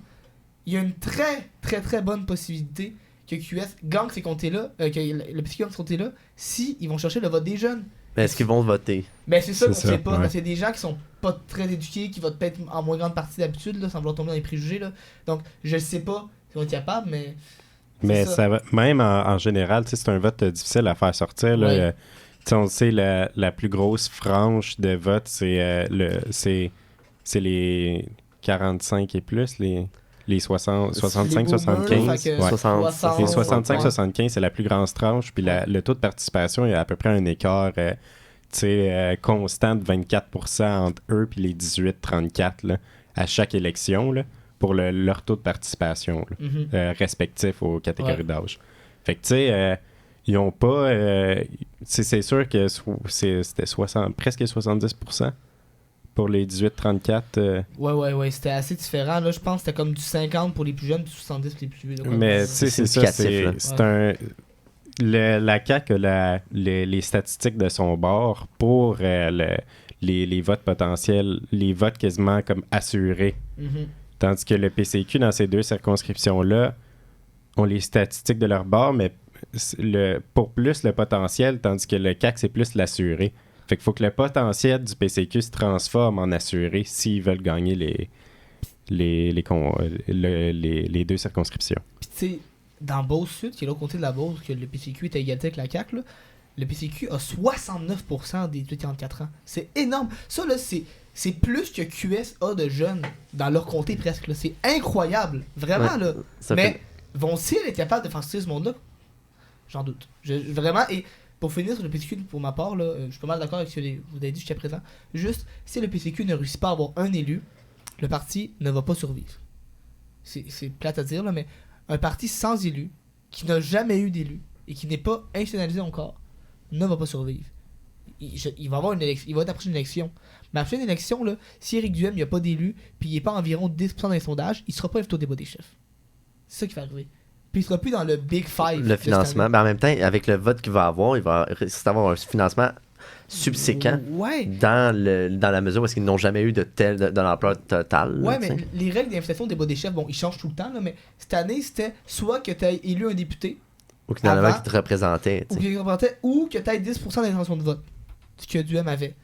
il y a une très, très, très bonne possibilité que QS gagne ces comtés-là, que le PCQ gagne ces comtés-là, si ils vont chercher le vote des jeunes. Mais est-ce qu'ils vont voter? Ben c'est ça qu'on C'est sait ça, pas, ouais. parce que c'est des gens qui sont pas très éduqués, qui votent peut-être en moins grande partie d'habitude, là, sans vouloir tomber dans les préjugés. Là. Donc, je sais pas s'ils vont être capables, mais... Mais ça. ça va, même en général, c'est un vote difficile à faire sortir. Là. Ouais. On sait la plus grosse frange de vote, c'est les 45 et plus, les 60, 65, Les boomers, 75. là, fait que Ouais. 60, Les 60, 65-75, c'est la plus grande tranche. Puis le taux de participation, il y a à peu près un écart constant de 24% entre eux et les 18-34 là, à chaque élection là, pour leur taux de participation là, Mhm. respectif aux catégories Ouais. d'âge. Fait que tu sais, ils ont pas... c'est sûr que c'était presque 70% pour les 18-34. Ouais, c'était assez différent. Là, je pense que c'était comme du 50 pour les plus jeunes, du 70 pour les plus vieux. Là, comme Mais ça. tu sais, c'est ça. significatif, C'est un... La CAQ a les statistiques de son bord pour les votes potentiels, les votes quasiment comme assurés. Mhm. Tandis que le PCQ, dans ces deux circonscriptions-là, ont les statistiques de leur bord, mais pour plus le potentiel, tandis que le CAQ, c'est plus l'assuré. Fait qu'il faut que le potentiel du PCQ se transforme en assuré s'ils veulent gagner les deux circonscriptions. Puis tu sais, dans Beauce-Sud, qui est l'autre côté de la Beauce, que le PCQ est à égalité avec la CAQ, là, le PCQ a 69% des 18-44 ans. C'est énorme. Ça, là, c'est plus que QS a de jeunes dans leur comté presque. Là. C'est incroyable. Vraiment, Ouais, là. ça Mais fait- vont-ils être capables de faire sortir ce monde-là? J'en doute. Vraiment, et pour finir sur le PCQ, pour ma part, là, je suis pas mal d'accord avec ce que vous avez dit jusqu'à présent. Juste, si le PCQ ne réussit pas à avoir un élu, le parti ne va pas survivre. C'est plate à dire, là, mais un parti sans élu, qui n'a jamais eu d'élu, et qui n'est pas institutionnalisé encore, ne va pas survivre. Il va avoir une élection, il va être après une élection. Mais après une élection, là, si Éric Duhem, il n'y a pas d'élu, puis il n'est pas environ 10% dans les sondages, il sera pas invité au débat des chefs. C'est ça qui va arriver. Puis il sera plus dans le Big Five. Le financement. Mais en même temps, avec le vote qu'il va avoir, il va réussir à avoir un financement subséquent Ouais. dans la mesure où ils n'ont jamais eu de l'ampleur totale. Ouais, là, mais tu sais. les règles d'invitation au débat des chefs, bon, ils changent tout le temps, là, mais cette année, c'était soit que tu aies élu un député, Ou finalement avant- qui te représentait. tu ou sais. qu'il représentait, ou que tu aies 10% d'intention de vote. Ce que Duhem avait.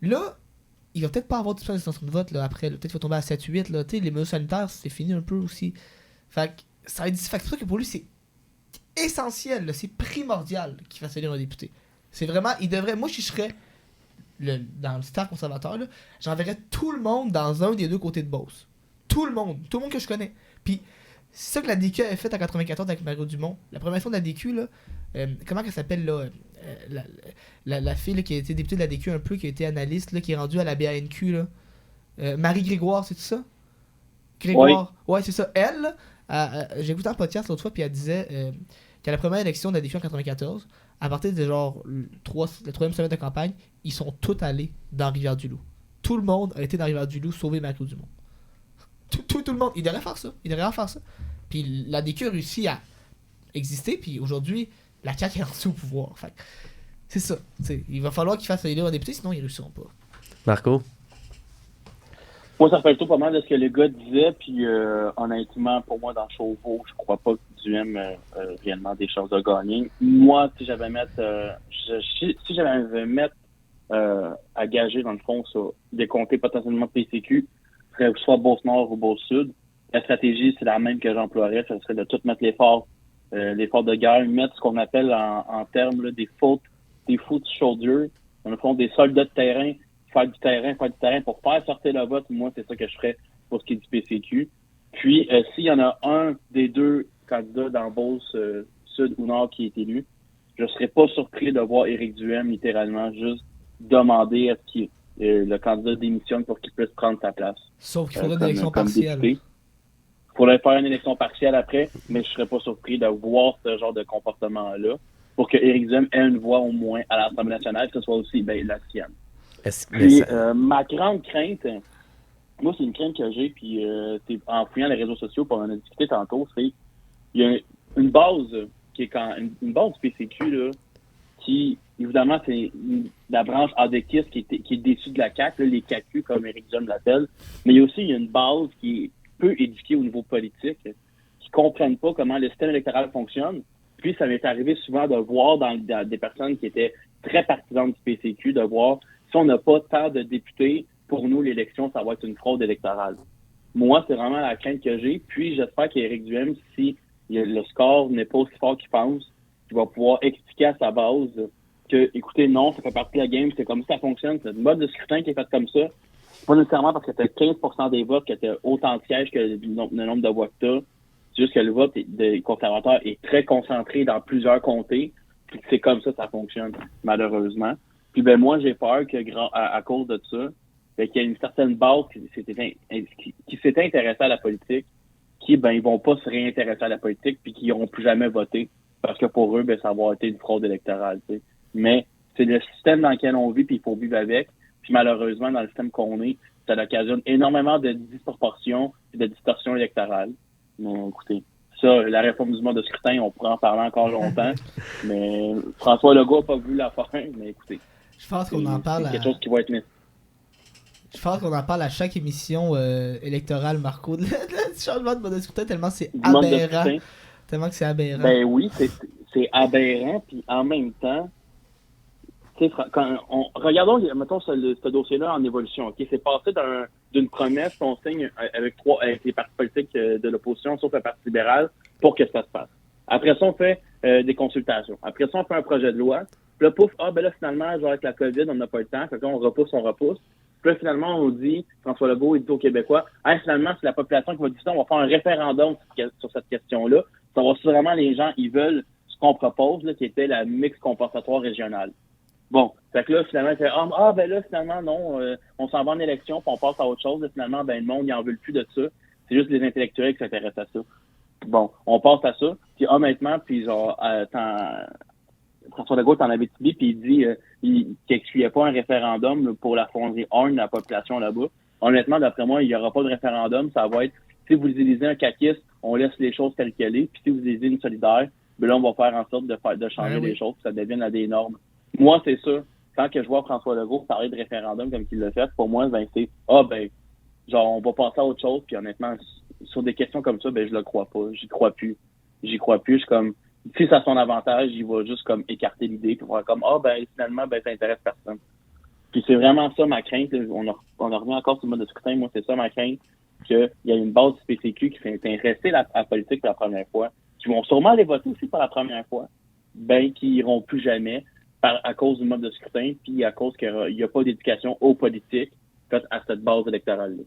Là, il va peut-être pas avoir 10% d'intention de vote là, après. Là. Peut-être qu'il va tomber à 7-8. Là. Tu sais, les mesures sanitaires, c'est fini un peu aussi. Fait que ça va être fait que c'est pour ça que pour lui, c'est essentiel, là, c'est primordial qu'il fasse élire un député. C'est vraiment, il devrait. Moi, si je serais dans le staff conservateur, là, j'enverrais tout le monde dans un des deux côtés de Beauce. Tout le monde que je connais. Puis, c'est ça que la DQ avait fait en 94 avec Mario Dumont. La première élection de la DQ, là, comment elle s'appelle, là, la fille là, qui a été députée de la DQ un peu, qui a été analyste, là, qui est rendue à la BANQ, là. Marie Grégoire, c'est tout ça? Grégoire. Ouais, c'est ça. Elle, là, J'ai écouté un podcast l'autre fois, puis elle disait qu'à la première élection de la défi en 94, à partir de genre la troisième semaine de campagne, ils sont tous allés dans Rivière-du-Loup. Tout le monde a été dans Rivière-du-Loup sauver Marie-Claude Dumont. Tout le monde. Il devrait faire ça. Puis la DQ a réussi à exister, puis aujourd'hui, la CAQ est rentrée au pouvoir. Fait que c'est ça. Il va falloir qu'ils fassent élire un député, sinon ils réussiront pas. Marco? Moi, ça fait le tour pas mal de ce que le gars disait, puis honnêtement, pour moi, dans Chauveau, je crois pas que Duhem réellement des chances de gagner. Moi, si j'avais mettre à gager, dans le fond, sur des comtés potentiellement PCQ, ce serait soit Beauce-Nord ou Beauce-Sud. La stratégie, c'est la même que j'emploierais, ça serait de tout mettre l'effort de guerre, mettre ce qu'on appelle en termes là, des foot soldiers, dans le fond, des soldats de terrain, faire du terrain pour faire sortir le vote. Moi, c'est ça que je ferais pour ce qui est du PCQ. Puis, s'il y en a un des deux candidats dans Beauce, Sud ou Nord qui est élu, je serais pas surpris de voir Éric Duhem littéralement juste demander à ce que le candidat démissionne pour qu'il puisse prendre sa place. Sauf qu'il faudrait une élection partielle. Il faudrait faire une élection partielle après, mais je serais pas surpris de voir ce genre de comportement-là pour que Éric Duhem ait une voix au moins à l'Assemblée nationale, que ce soit aussi la sienne. Puis, ma grande crainte, moi, c'est une crainte que j'ai, puis en fouillant les réseaux sociaux, pour en a discuté tantôt, c'est il y a une base qui est une base du PCQ, là, qui, évidemment, c'est la branche adéquiste qui est déçue de la CAQ, là, les CAQ, comme Éric Duhem l'appelle, mais il y a aussi une base qui est peu éduquée au niveau politique, qui comprennent pas comment le système électoral fonctionne. Puis, ça m'est arrivé souvent de voir dans des personnes qui étaient très partisanes du PCQ, de voir si on n'a pas tant de députés, pour nous, l'élection, ça va être une fraude électorale. Moi, c'est vraiment la crainte que j'ai. Puis, j'espère qu'Éric Duhem, si le score n'est pas aussi fort qu'il pense, il va pouvoir expliquer à sa base que, écoutez, non, ça fait partie de la game, c'est comme ça fonctionne, c'est une mode de scrutin qui est faite comme ça. Pas nécessairement parce que tu as 15% des votes, que tu as autant de sièges que le nombre de voix que tu as. C'est juste que le vote des conservateurs est très concentré dans plusieurs comtés. Puis c'est comme ça fonctionne, malheureusement. Puis moi, j'ai peur que à cause de ça, qu'il y a une certaine base qui s'était intéressée à la politique, qui ils vont pas se réintéresser à la politique, puis qui n'auront plus jamais voté. Parce que pour eux, ça va avoir été une fraude électorale. T'sais. Mais c'est le système dans lequel on vit, puis il faut vivre avec. Puis malheureusement, dans le système qu'on est, ça occasionne énormément de disproportions et de distorsions électorales. Mais écoutez, ça, la réforme du mode de scrutin, on pourrait en parler encore longtemps. Mais François Legault n'a pas vu la fin, mais écoutez. Je pense qu'on en parle quelque chose qui va être mis. Je pense qu'on en parle à chaque émission électorale, Marco, du changement de mode de scrutin, tellement c'est aberrant. Tellement que c'est aberrant. Ben oui, c'est aberrant, puis en même temps, regardons, mettons, ce dossier-là en évolution. Ok, c'est passé d'une promesse qu'on signe avec les partis politiques de l'opposition, sauf le Parti libéral, pour que ça se passe. Après ça, on fait des consultations. Après ça, on fait un projet de loi. Puis là, pouf, finalement, genre avec la COVID, on n'a pas le temps. Fait que là, on repousse. Puis là, finalement, on dit, François Legault, il dit aux Québécois, finalement, c'est la population qui va dire ça, on va faire un référendum sur cette question-là. Ça va vraiment, les gens, ils veulent ce qu'on propose, là, qui était la mix compensatoire régionale. Bon, fait que là, finalement, finalement, non, on s'en va en élection, puis on passe à autre chose. Là, finalement, le monde, il en veut plus de ça. C'est juste les intellectuels qui s'intéressent à ça. Bon, on passe à ça. Puis honnêtement, puis genre, François Legault en Abitibi, puis il dit qu'il n'excluait pas un référendum pour la fonderie Horn de la population là-bas. Honnêtement, d'après moi, il n'y aura pas de référendum. Ça va être, si vous élisez un caquiste, on laisse les choses telles qu'elles sont. Puis si vous élisez une solidaire, là, on va faire en sorte de changer les choses, que ça devienne à des normes. Moi, c'est ça. Quand que je vois François Legault parler de référendum comme il l'a fait, pour moi, c'est genre, on va passer à autre chose. Puis honnêtement, sur des questions comme ça, je le crois pas. J'y crois plus. Je suis comme, si ça a son avantage, il va juste comme écarter l'idée, puis voir comme finalement, ça intéresse personne. Puis c'est vraiment ça ma crainte. Là. On a revenu encore sur le mode de scrutin. Moi, c'est ça ma crainte, qu'il y a une base du PCQ qui s'est intéressée à la politique pour la première fois, qui vont sûrement aller voter aussi pour la première fois, qui iront plus jamais à cause du mode de scrutin, puis à cause qu'il n'y a pas d'éducation aux politiques faite à cette base électorale-là.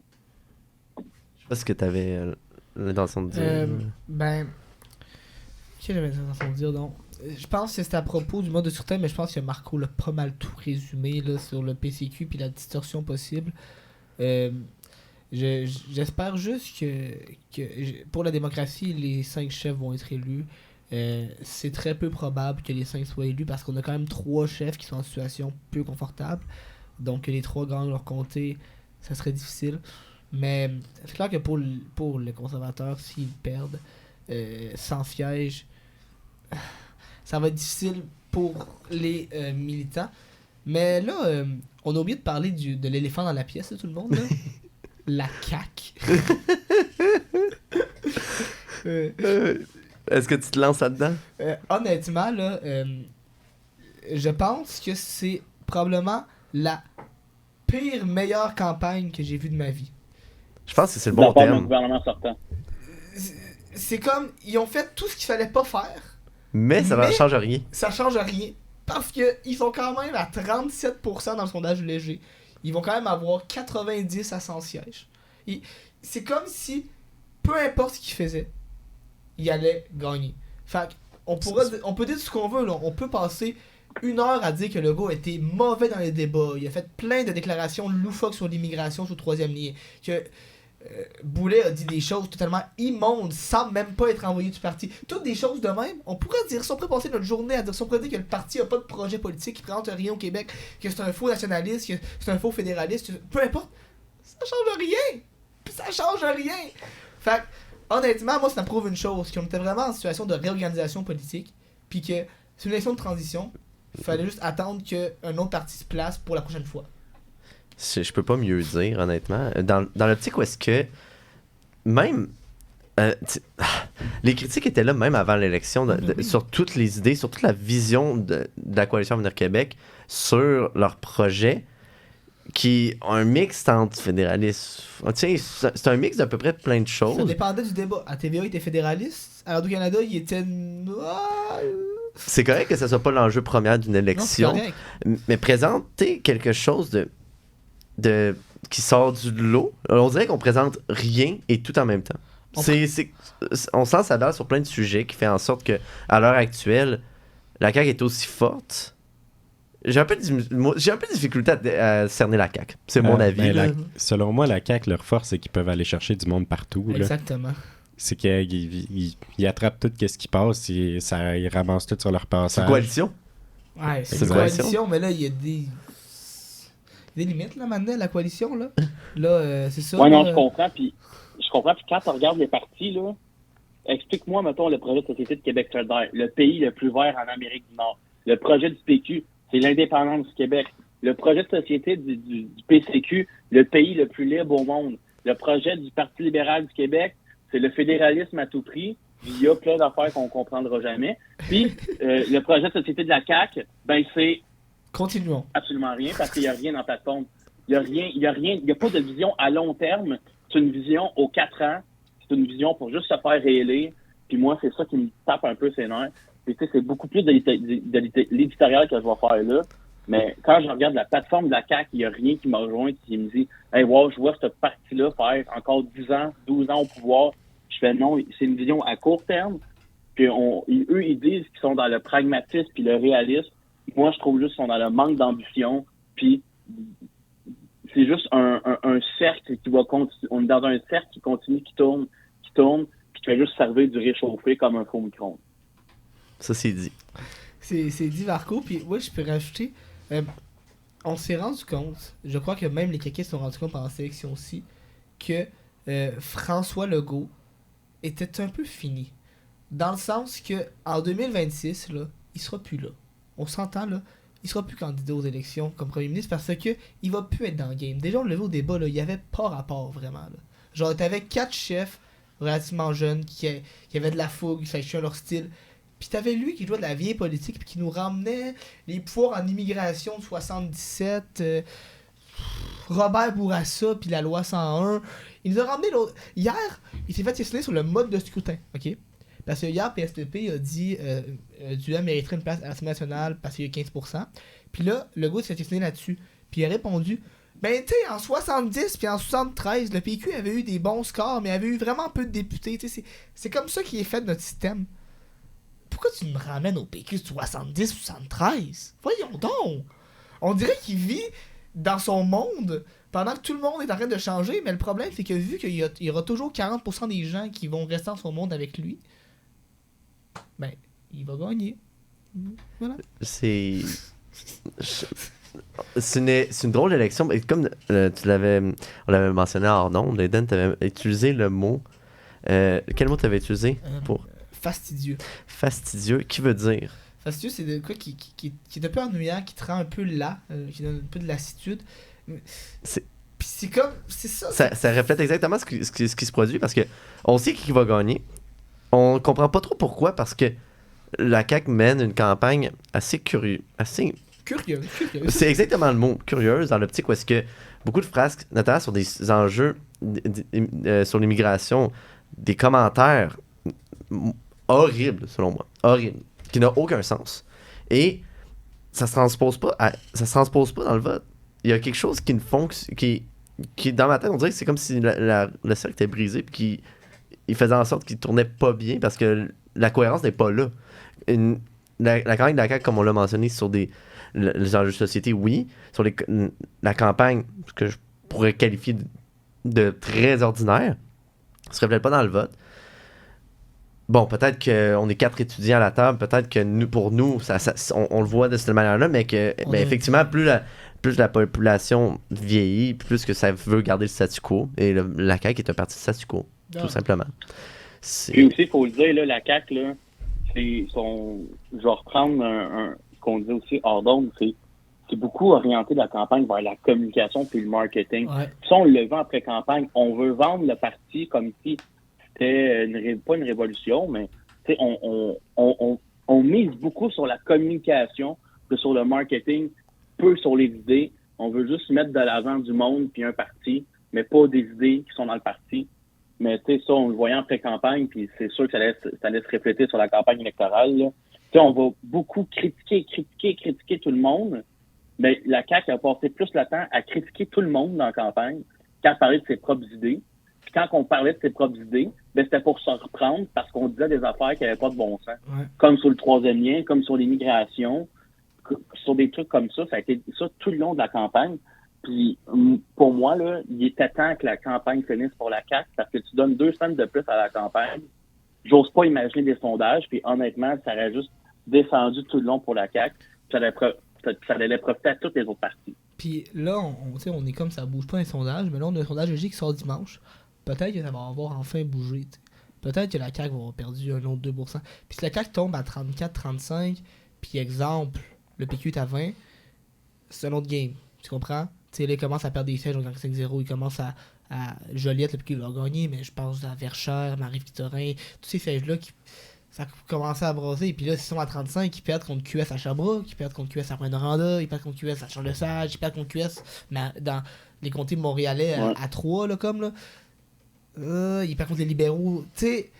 Je sais pas ce que tu avais l'intention de dire. Qu'est-ce que j'avais l'intention de dire, donc? Je pense que c'était à propos du mode de scrutin, mais je pense que Marco l'a pas mal tout résumé là, sur le PCQ puis la distorsion possible. J'espère juste pour la démocratie, les 5 chefs vont être élus. C'est très peu probable que les 5 soient élus parce qu'on a quand même 3 chefs qui sont en situation peu confortable. Donc que les 3 gagnent leur comté, ça serait difficile. Mais c'est clair que pour les conservateurs, s'ils perdent sans siège, ça va être difficile pour les militants. Mais là, on a oublié de parler de l'éléphant dans la pièce, là, tout le monde. Là. La CAQ. Est-ce que tu te lances là-dedans? Honnêtement, là, je pense que c'est probablement la meilleure campagne que j'ai vue de ma vie. Je pense que c'est le bon terme. Gouvernement sortant. C'est comme, ils ont fait tout ce qu'il fallait pas faire. Mais ça ne change rien. Ça change rien. Parce qu'ils sont quand même à 37% dans le sondage léger. Ils vont quand même avoir 90 à 100 sièges. C'est comme si, peu importe ce qu'ils faisaient, ils allaient gagner. Fait on peut dire ce qu'on veut, là. On peut passer 1 heure à dire que le gars était mauvais dans les débats. Il a fait plein de déclarations loufoques sur l'immigration sous 3e lien. Que Boulet a dit des choses totalement immondes sans même pas être envoyé du parti. Toutes des choses de même. On pourrait dire, si on pourrait passer notre journée à dire, si on pourrait dire que le parti a pas de projet politique, qu'il présente rien au Québec, que c'est un faux nationaliste, que c'est un faux fédéraliste, peu importe. Ça change rien. Ça change rien. Fait honnêtement, moi, ça prouve une chose, qu'on était vraiment en situation de réorganisation politique, puis que c'est une élection de transition. Il fallait juste attendre qu'un autre parti se place pour la prochaine fois. Je peux pas mieux dire, honnêtement. Dans l'optique où est-ce que même les critiques étaient là même avant l'élection sur toutes les idées, sur toute la vision de la coalition Avenir Québec, sur leur projet qui ont un mix entre fédéralistes. Tu sais, c'est un mix d'à peu près plein de choses. Ça dépendait du débat. À TVA, il était fédéraliste. À Radio-Canada, il était... C'est correct que ça soit pas l'enjeu premier d'une élection. Non, mais présenter quelque chose qui sort du lot, on dirait qu'on présente rien et tout en même temps. On sent ça dalle sur plein de sujets qui fait en sorte que à l'heure actuelle, la CAQ est aussi forte. J'ai un peu de difficulté à cerner la CAQ. C'est mon avis. Selon moi, la CAQ, leur force, c'est qu'ils peuvent aller chercher du monde partout. Exactement. Là. C'est qu'ils attrapent tout ce qui passe et ils ramassent tout sur leur passage. C'est une coalition. Ouais, c'est une coalition, mais là, il y a des limites, là, maintenant, la coalition, là. Là, c'est ça. Ouais, non, je comprends. Puis quand tu regardes les partis, là, explique-moi, mettons, le projet de Société de Québec solidaire, le pays le plus vert en Amérique du Nord. Le projet du PQ, c'est l'indépendance du Québec. Le projet de société du PCQ, le pays le plus libre au monde. Le projet du Parti libéral du Québec, c'est le fédéralisme à tout prix. Il y a plein d'affaires qu'on comprendra jamais. Puis, le projet de société de la CAQ, ben c'est... Continuons. Absolument rien, parce qu'il n'y a rien dans la plateforme. Il n'y a pas de vision à long terme. C'est une vision aux 4 ans. C'est une vision pour juste se faire réélire. Puis moi, c'est ça qui me tape un peu ses nerfs. Puis tu sais, c'est beaucoup plus de l'éditorial que je vais faire là. Mais quand je regarde la plateforme de la CAQ, il n'y a rien qui m'a rejoint qui me dit « Hey, wow, je vois cette partie-là faire encore 10 ans, 12 ans au pouvoir. » Je fais non, c'est une vision à court terme. Puis eux, ils disent qu'ils sont dans le pragmatisme puis le réalisme. Moi, je trouve juste qu'ils sont dans le manque d'ambition. Puis c'est juste un cercle qui va continuer. On est dans un cercle qui continue, qui tourne, puis qui va juste servir du réchauffé comme un faux micro-ondes. Ça, c'est dit. C'est dit, Marco. Puis oui, je peux rajouter. On s'est rendu compte, je crois que même les caquistes se sont rendus compte pendant la sélection aussi, que François Legault était un peu fini. Dans le sens que en 2026, là, il sera plus là. On s'entend, là. Il sera plus candidat aux élections comme premier ministre parce que il va plus être dans le game. Déjà, on le vu au débat, là, il y avait pas rapport vraiment. Là. Genre, t'avais 4 chefs relativement jeunes qui avaient de la fougue, qui savaient leur style. Puis t'avais lui qui jouait de la vieille politique puis qui nous ramenait les pouvoirs en immigration de 77, Robert Bourassa puis la loi 101. Il nous a ramené l'autre. Hier, il s'est fait questionner sur le mode de scrutin, ok? Parce que hier, PSPP a dit Duhem mériterait une place à l'Assemblée nationale parce qu'il y a 15%. Puis là, le gars s'est questionné là-dessus. Puis il a répondu ben, tu sais, en 70 puis en 73, le PQ avait eu des bons scores, mais avait eu vraiment peu de députés. Tu sais, c'est comme ça qu'il est fait notre système. Pourquoi tu me ramènes au PQ de 70 ou 73? Voyons donc! On dirait qu'il vit dans son monde pendant que tout le monde est en train de changer, mais le problème, c'est que vu qu'il y aura toujours 40% des gens qui vont rester dans son monde avec lui, ben, il va gagner. Voilà. C'est une drôle d'élection. Mais comme on l'avait mentionné hors nombre, Eden, tu avais utilisé le mot. Quel mot tu avais utilisé pour Fastidieux. fastidieux? Qui veut dire? Fastidieux, c'est de quoi qui est un peu ennuyant, qui te rend un peu las, qui donne un peu de lassitude. Puis c'est comme. C'est ça. Ça reflète exactement ce qui se produit parce que on sait qui va gagner. On comprend pas trop pourquoi parce que la CAQ mène une campagne assez curieuse. Curieux. C'est exactement le mot, curieuse, dans l'optique où est-ce que beaucoup de phrases, notamment sur des enjeux sur l'immigration, des commentaires horribles, selon moi. Horribles. Qui n'a aucun sens. Et ça se transpose pas dans le vote. Il y a quelque chose qui ne fonctionne, qui dans ma tête, on dirait que c'est comme si le cercle était brisé puis il faisait en sorte qu'il tournait pas bien parce que la cohérence n'est pas là. La campagne de la CAQ, comme on l'a mentionné, sur les enjeux de société, oui. Sur la campagne, que je pourrais qualifier de très ordinaire, se reflète pas dans le vote. Bon, peut-être qu'on est 4 étudiants à la table, peut-être que pour nous, on le voit de cette manière-là, mais que effectivement, plus la population vieillit, plus que ça veut garder le statu quo. Et la CAQ est un parti statu quo, tout simplement. Puis aussi, il faut le dire, là, la CAQ, là, je vais reprendre ce qu'on dit aussi hors d'onde, c'est beaucoup orienté la campagne vers la communication puis le marketing. Ouais. Si on le vend après campagne, on veut vendre le parti comme si c'était pas une révolution, mais on mise beaucoup sur la communication que sur le marketing, peu sur les idées. On veut juste mettre de l'avant du monde puis un parti, mais pas des idées qui sont dans le parti. Mais tu sais, ça, on le voyait en pré-campagne, puis c'est sûr que ça laisse refléter sur la campagne électorale. Tu sais, on va beaucoup critiquer tout le monde, mais la CAQ a passé plus le temps à critiquer tout le monde dans la campagne qu'à parler de ses propres idées. Puis quand on parlait de ses propres idées, ben c'était pour se reprendre parce qu'on disait des affaires qui n'avaient pas de bon sens. Ouais. Comme sur le troisième lien, comme sur l'immigration, sur des trucs comme ça. Ça a été ça tout le long de la campagne. Puis, pour moi, là, il était temps que la campagne finisse pour la CAQ parce que tu donnes 2 cents de plus à la campagne. J'ose pas imaginer des sondages. Puis, honnêtement, ça aurait juste descendu tout le long pour la CAQ. Ça allait profiter à toutes les autres parties. Puis là, on est comme ça bouge pas dans les sondages, mais là, on a un sondage LG qui sort dimanche. Peut-être que ça va avoir enfin bougé. T'sais. Peut-être que la CAQ va avoir perdu un autre 2%. Puis si la CAQ tombe à 34-35, puis exemple, le PQ est à 20, c'est un autre game. Tu comprends? Tu sais, là, il commence à perdre des sièges au 5-0, il commence à Joliette, le PQ va gagner, mais je pense à Verchères, Marie-Victorin, tous ces sièges-là qui ça a commencé à brasser. Et puis là, s'ils sont à 35, ils perdent contre QS à Sherbrooke, ils perdent contre QS à Pointe-Noranda, ils perdent contre QS à Charles-le-Sage, ils perdent contre QS dans les comtés montréalais à 3, là, comme là. Ils perdent contre les libéraux. Tu sais,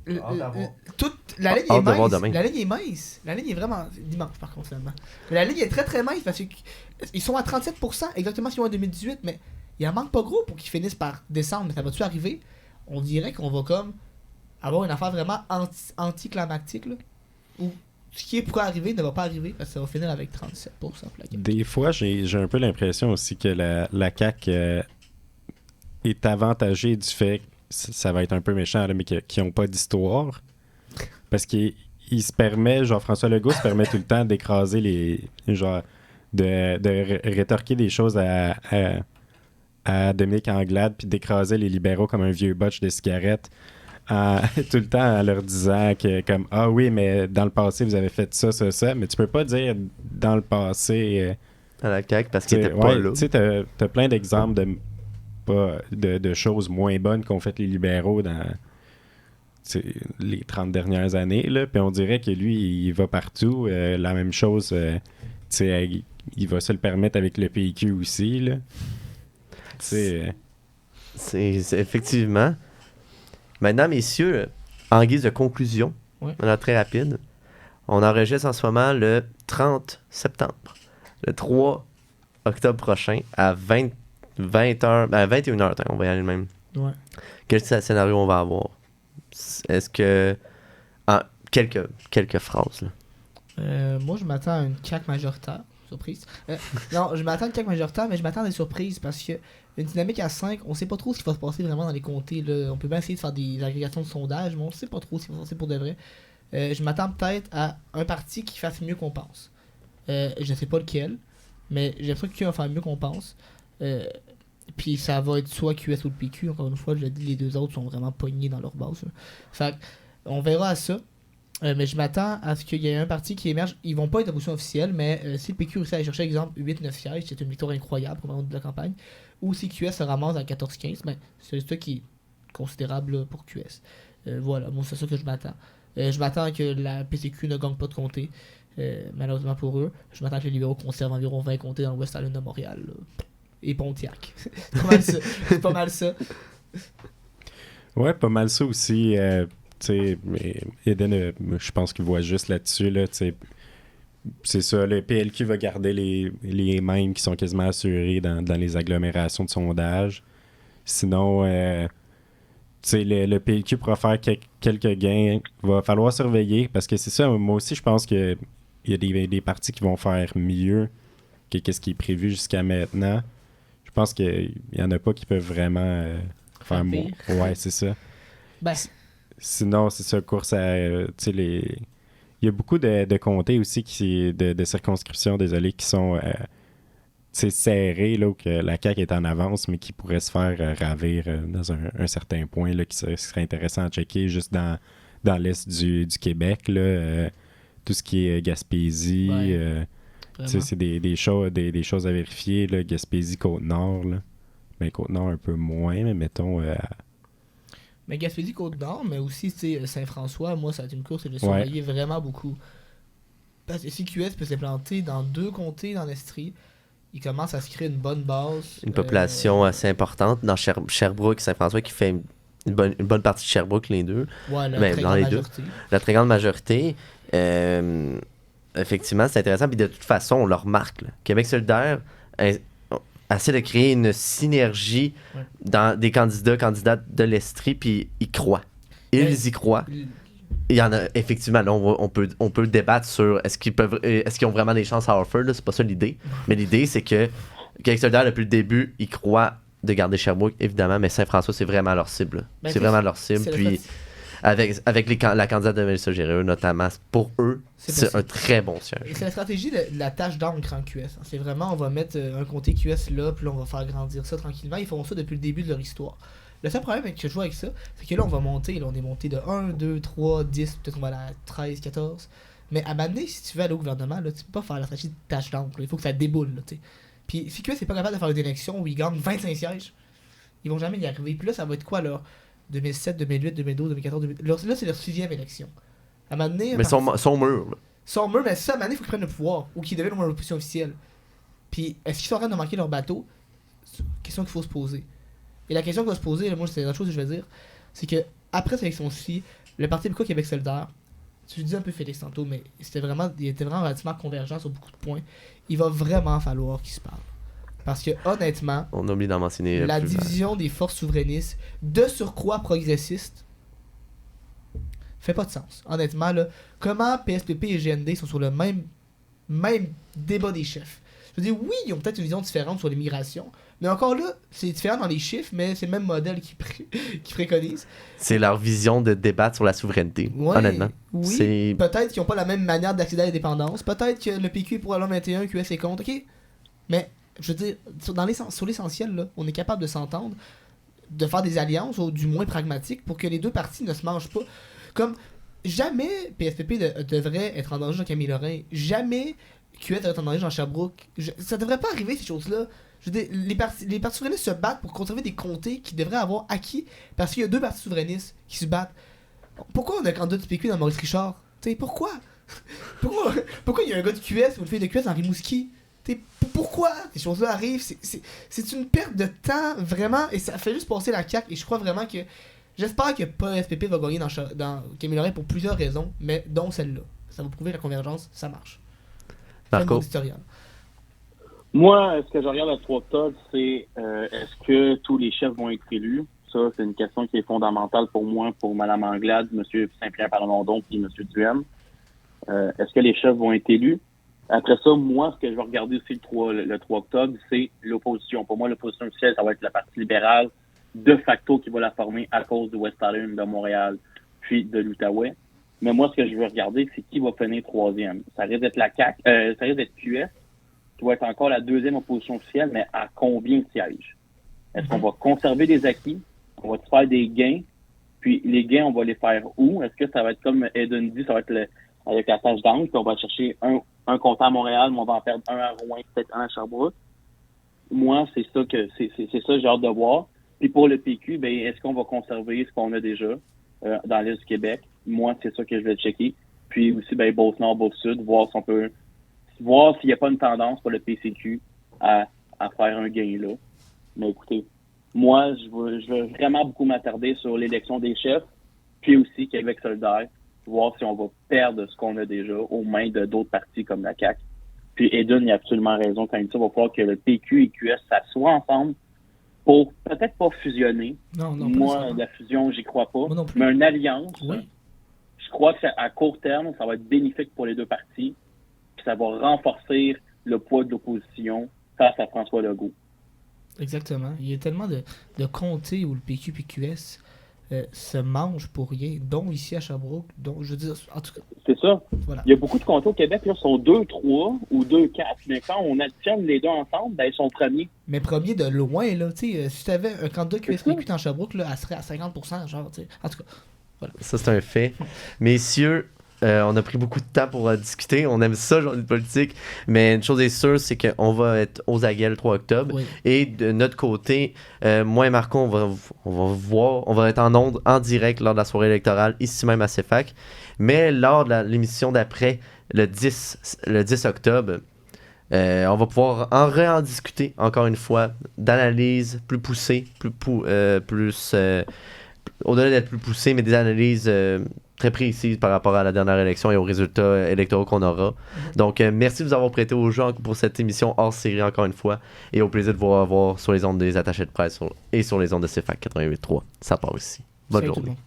la ligne est mince. La ligne est mince. La ligne est vraiment dimanche, par contre, seulement. Mais la ligne est très très mince parce qu'ils sont à 37%, exactement ce qu'ils ont en 2018, mais il en manque pas gros pour qu'ils finissent par descendre. Mais ça va-tu arriver? On dirait qu'on va comme avoir une affaire vraiment anticlimactique, là, où ce qui est pour arriver ne va pas arriver parce que ça va finir avec 37% pour la CAQ. Des fois, j'ai un peu l'impression aussi que la CAQ est avantagée du fait, ça va être un peu méchant, là, mais qu'ils n'ont pas d'histoire. Parce qu'il se permet, genre François Legault se permet tout le temps d'écraser de rétorquer des choses à Dominique Anglade puis d'écraser les libéraux comme un vieux botch de cigarettes. Tout le temps en leur disant que comme ah oui mais dans le passé vous avez fait ça mais tu peux pas dire dans le passé à la CAQ parce qu'il était pas là. Tu sais t'as plein d'exemples de choses moins bonnes qu'ont fait les libéraux dans les 30 dernières années là, puis on dirait que lui il va partout la même chose il va se le permettre avec le PQ aussi là. C'est effectivement. Maintenant, messieurs, en guise de conclusion, très rapide, on enregistre en ce moment le 30 septembre. Le 3 octobre prochain, à 21h, on va y aller même. Ouais. Quel scénario on va avoir? Est-ce que... quelques phrases. Là. Moi, je m'attends à une CAQ majoritaire. Surprise. Non, je m'attends à une CAQ majoritaire, mais je m'attends à des surprises parce que une dynamique à 5, on sait pas trop ce qui va se passer vraiment dans les comtés. Là. On peut bien essayer de faire des agrégations de sondages, mais on sait pas trop ce qui va se passer pour de vrai. Je m'attends peut-être à un parti qui fasse mieux qu'on pense. Je sais pas lequel, mais j'ai l'impression que QS va faire mieux qu'on pense. Puis ça va être soit QS ou le PQ. Encore une fois, je l'ai dit, les deux autres sont vraiment pognés dans leur base. Là. Fait on verra à ça. Mais je m'attends à ce qu'il y ait un parti qui émerge. Ils vont pas être en position officielle, mais si le PQ réussit à aller chercher, exemple, 8-9 sièges, c'est une victoire incroyable pour le moment de la campagne. Ou si QS se ramasse à 14-15, ben, c'est ça qui est considérable là, pour QS. Voilà, moi c'est ça que je m'attends. Je m'attends à que la PCQ ne gagne pas de comté, malheureusement pour eux. Je m'attends que les libéraux conservent environ 20 comtés dans le West Island de Montréal. Là. Et Pontiac. C'est pas mal ça. C'est pas mal ça. Ouais, pas mal ça aussi. Mais Eden, je pense qu'il voit juste là-dessus. Là, c'est ça, le PLQ va garder les mêmes qui sont quasiment assurés dans les agglomérations de sondage. Sinon, le PLQ pourra faire quelques gains. Il va falloir surveiller parce que c'est ça, moi aussi, je pense qu'il y a des partis qui vont faire mieux que ce qui est prévu jusqu'à maintenant. Je pense qu'il n'y en a pas qui peuvent vraiment faire moins. Ouais, c'est ça. Ben. Sinon, c'est ça, course à... il y a beaucoup de comtés aussi, de circonscriptions, désolé, qui sont serrés, là, où que la CAQ est en avance, mais qui pourraient se faire ravir dans un certain point, là, qui serait intéressant à checker juste dans l'est du Québec, là, tout ce qui est Gaspésie, c'est des choses à vérifier, là, Gaspésie, Côte-Nord, là. Mais Côte-Nord un peu moins, mais mettons... Mais Gaspésie, Côte-Nord, mais aussi Saint-François, moi, ça a été une course que j'ai surveillé vraiment beaucoup. Parce que si QS peut s'implanter dans 2 comtés dans l'Estrie, il commence à se créer une bonne base. Une population assez importante dans Sherbrooke, Saint-François, qui fait une bonne partie de Sherbrooke, les deux. Ouais, la très dans grande les majorité. La très grande majorité. Effectivement, c'est intéressant. Puis de toute façon, on le remarque. Là. Québec solidaire essaie de créer une synergie dans des candidates de l'Estrie, puis ils croient. Ils y croient. Il y en a, effectivement, là, on peut débattre sur est-ce qu'ils ont vraiment des chances à Harford, c'est pas ça l'idée. Mais l'idée, c'est que Québec solidaire, depuis le début, ils croient de garder Sherbrooke, évidemment, mais Saint-François, c'est vraiment leur cible. C'est vraiment leur cible. Puis avec la candidate de Mélissa Géréeux, notamment, pour eux, c'est un très bon siège. C'est la stratégie de la tâche d'encre en QS. C'est vraiment, on va mettre un comté QS là, puis là, on va faire grandir ça tranquillement. Ils font ça depuis le début de leur histoire. Le seul problème que je vois avec ça, c'est que là, on va monter. Là, on est monté de 1, 2, 3, 10, peut-être on va aller à 13, 14. Mais à m'amener, si tu veux aller au gouvernement, là, tu peux pas faire la stratégie de tâche d'encre. Il faut que ça déboule. Là, puis si QS n'est pas capable de faire une élection où ils gagnent 25 sièges, ils vont jamais y arriver. Puis là, ça va être quoi, là 2007, 2008, 2012, 2014, 2000... Là, c'est leur 6e élection. À m'amener... Mais son mur, là. Son mur, mais ça, à m'amener, il faut qu'ils prennent le pouvoir. Ou qu'ils deviennent une opposition officielle. Puis, est-ce qu'ils sont en train de manquer leur bateau? C'est une question qu'il faut se poser. Et la question qu'il va se poser, là, moi, c'est la chose que je vais dire, c'est que après cette élection-ci, le Parti québécois Québec solidaire, tu le dis un peu Félix tantôt, mais il était vraiment relativement convergent sur beaucoup de points. Il va vraiment falloir qu'ils se parlent. Parce que, honnêtement, on oublie d'en mentionner la division des forces souverainistes, de surcroît progressistes, fait pas de sens. Honnêtement, là, comment PSPP et GND sont sur le même débat des chefs? Je veux dire, oui, ils ont peut-être une vision différente sur l'immigration, mais encore là, c'est différent dans les chiffres, mais c'est le même modèle qu'ils préconisent. C'est leur vision de débattre sur la souveraineté, honnêtement. Oui, peut-être qu'ils n'ont pas la même manière d'accéder à l'indépendance, peut-être que le PQ est pour la loi 21, QS est contre, ok? Mais, je veux dire, sur l'essentiel, là, on est capable de s'entendre, de faire des alliances, ou du moins pragmatiques, pour que les deux parties ne se mangent pas. Comme, jamais PSPP devrait être en danger dans Camille Lorrain, jamais QS devrait être en danger dans Sherbrooke. Ça devrait pas arriver, ces choses-là. Je veux dire, les partis souverainistes se battent pour conserver des comtés qu'ils devraient avoir acquis, parce qu'il y a 2 partis souverainistes qui se battent. Pourquoi on a un candidat du PQ dans Maurice Richard? T'sais, pourquoi il y a un gars de QS ou une fille de QS dans Rimouski? Pourquoi ces choses-là arrivent? C'est une perte de temps, vraiment, et ça fait juste passer la CAQ, et je crois vraiment que... J'espère que PSPP va gagner dans Camille Lorrain pour plusieurs raisons, mais dont celle-là. Ça va prouver que la convergence, ça marche. Marco? Moi, ce que je regarde à 3 octobre, c'est est-ce que tous les chefs vont être élus? Ça, c'est une question qui est fondamentale pour moi, pour Mme Anglade, M. Saint-Pierre Plamondon et M. Duhem. Est-ce que les chefs vont être élus? Après ça, moi, ce que je vais regarder aussi le 3 octobre, c'est l'opposition. Pour moi, l'opposition officielle, ça va être la Parti libérale, de facto, qui va la former à cause du West Island, de Montréal, puis de l'Outaouais. Mais moi, ce que je veux regarder, c'est qui va finir troisième. Ça risque d'être la CAQ, ça risque d'être QS, qui va être encore la deuxième opposition officielle, mais à combien de sièges? Est-ce qu'on va conserver des acquis? On va faire des gains? Puis les gains, on va les faire où? Est-ce que ça va être comme Eden dit, ça va être avec la tâche d'angle, puis on va chercher un compte à Montréal, mais on va en perdre un à Rouen, peut-être un à Sherbrooke? Moi, c'est ça que c'est ça que j'ai hâte de voir. Puis pour le PQ, ben est-ce qu'on va conserver ce qu'on a déjà dans l'île du Québec? Moi, c'est ça que je vais checker. Puis aussi, ben Beauce-Nord, Beauce-Sud, voir s'il n'y a pas une tendance pour le PCQ à faire un gain là. Mais écoutez, moi, je veux vraiment beaucoup m'attarder sur l'élection des chefs, puis aussi Québec solidaire, voir si on va perdre ce qu'on a déjà aux mains de d'autres partis comme la CAQ. Puis Eden, il a absolument raison quand il dit ça, il va falloir que le PQ et QS s'assoient ensemble pour peut-être pas fusionner. Non, moi, la fusion, j'y crois pas. Moi non plus. Mais une alliance, Oui. je crois que à court terme, ça va être bénéfique pour les deux partis. Puis ça va renforcer le poids de l'opposition face à François Legault. Exactement. Il y a tellement de comtés où le PQ et QS se mangent pour rien, dont ici à Sherbrooke, dont, je veux dire, en tout cas, C'est ça. voilà. Il y a beaucoup de comtés au Québec, là, sont 2-3 ou 2-4. Mais quand on additionne les deux ensemble, ben, ils sont premiers. Mais premier de loin, là, tu sais, si t'avais un candidat QS C'est ça. PQ dans Sherbrooke, là, elle serait à 50%, genre, tu sais. En tout cas, Ça, c'est un fait. Messieurs, on a pris beaucoup de temps pour discuter. On aime ça, genre de politique. Mais une chose est sûre, c'est qu'on va être aux aguets le 3 octobre. oui. Et de notre côté, moi et Marco, on va être en ondes en direct lors de la soirée électorale, ici même à CFAC. Mais lors de l'émission d'après, le 10 octobre, on va pouvoir en discuter encore une fois, d'analyses plus poussées, au-delà d'être plus poussées, mais des analyses très précises par rapport à la dernière élection et aux résultats électoraux qu'on aura. Donc, merci de vous avoir prêté au jeu pour cette émission hors série encore une fois, et au plaisir de vous revoir sur les ondes des attachés de presse et sur les ondes de CFAC 88.3. Ça part aussi. Bonne Salut tout le journée. monde.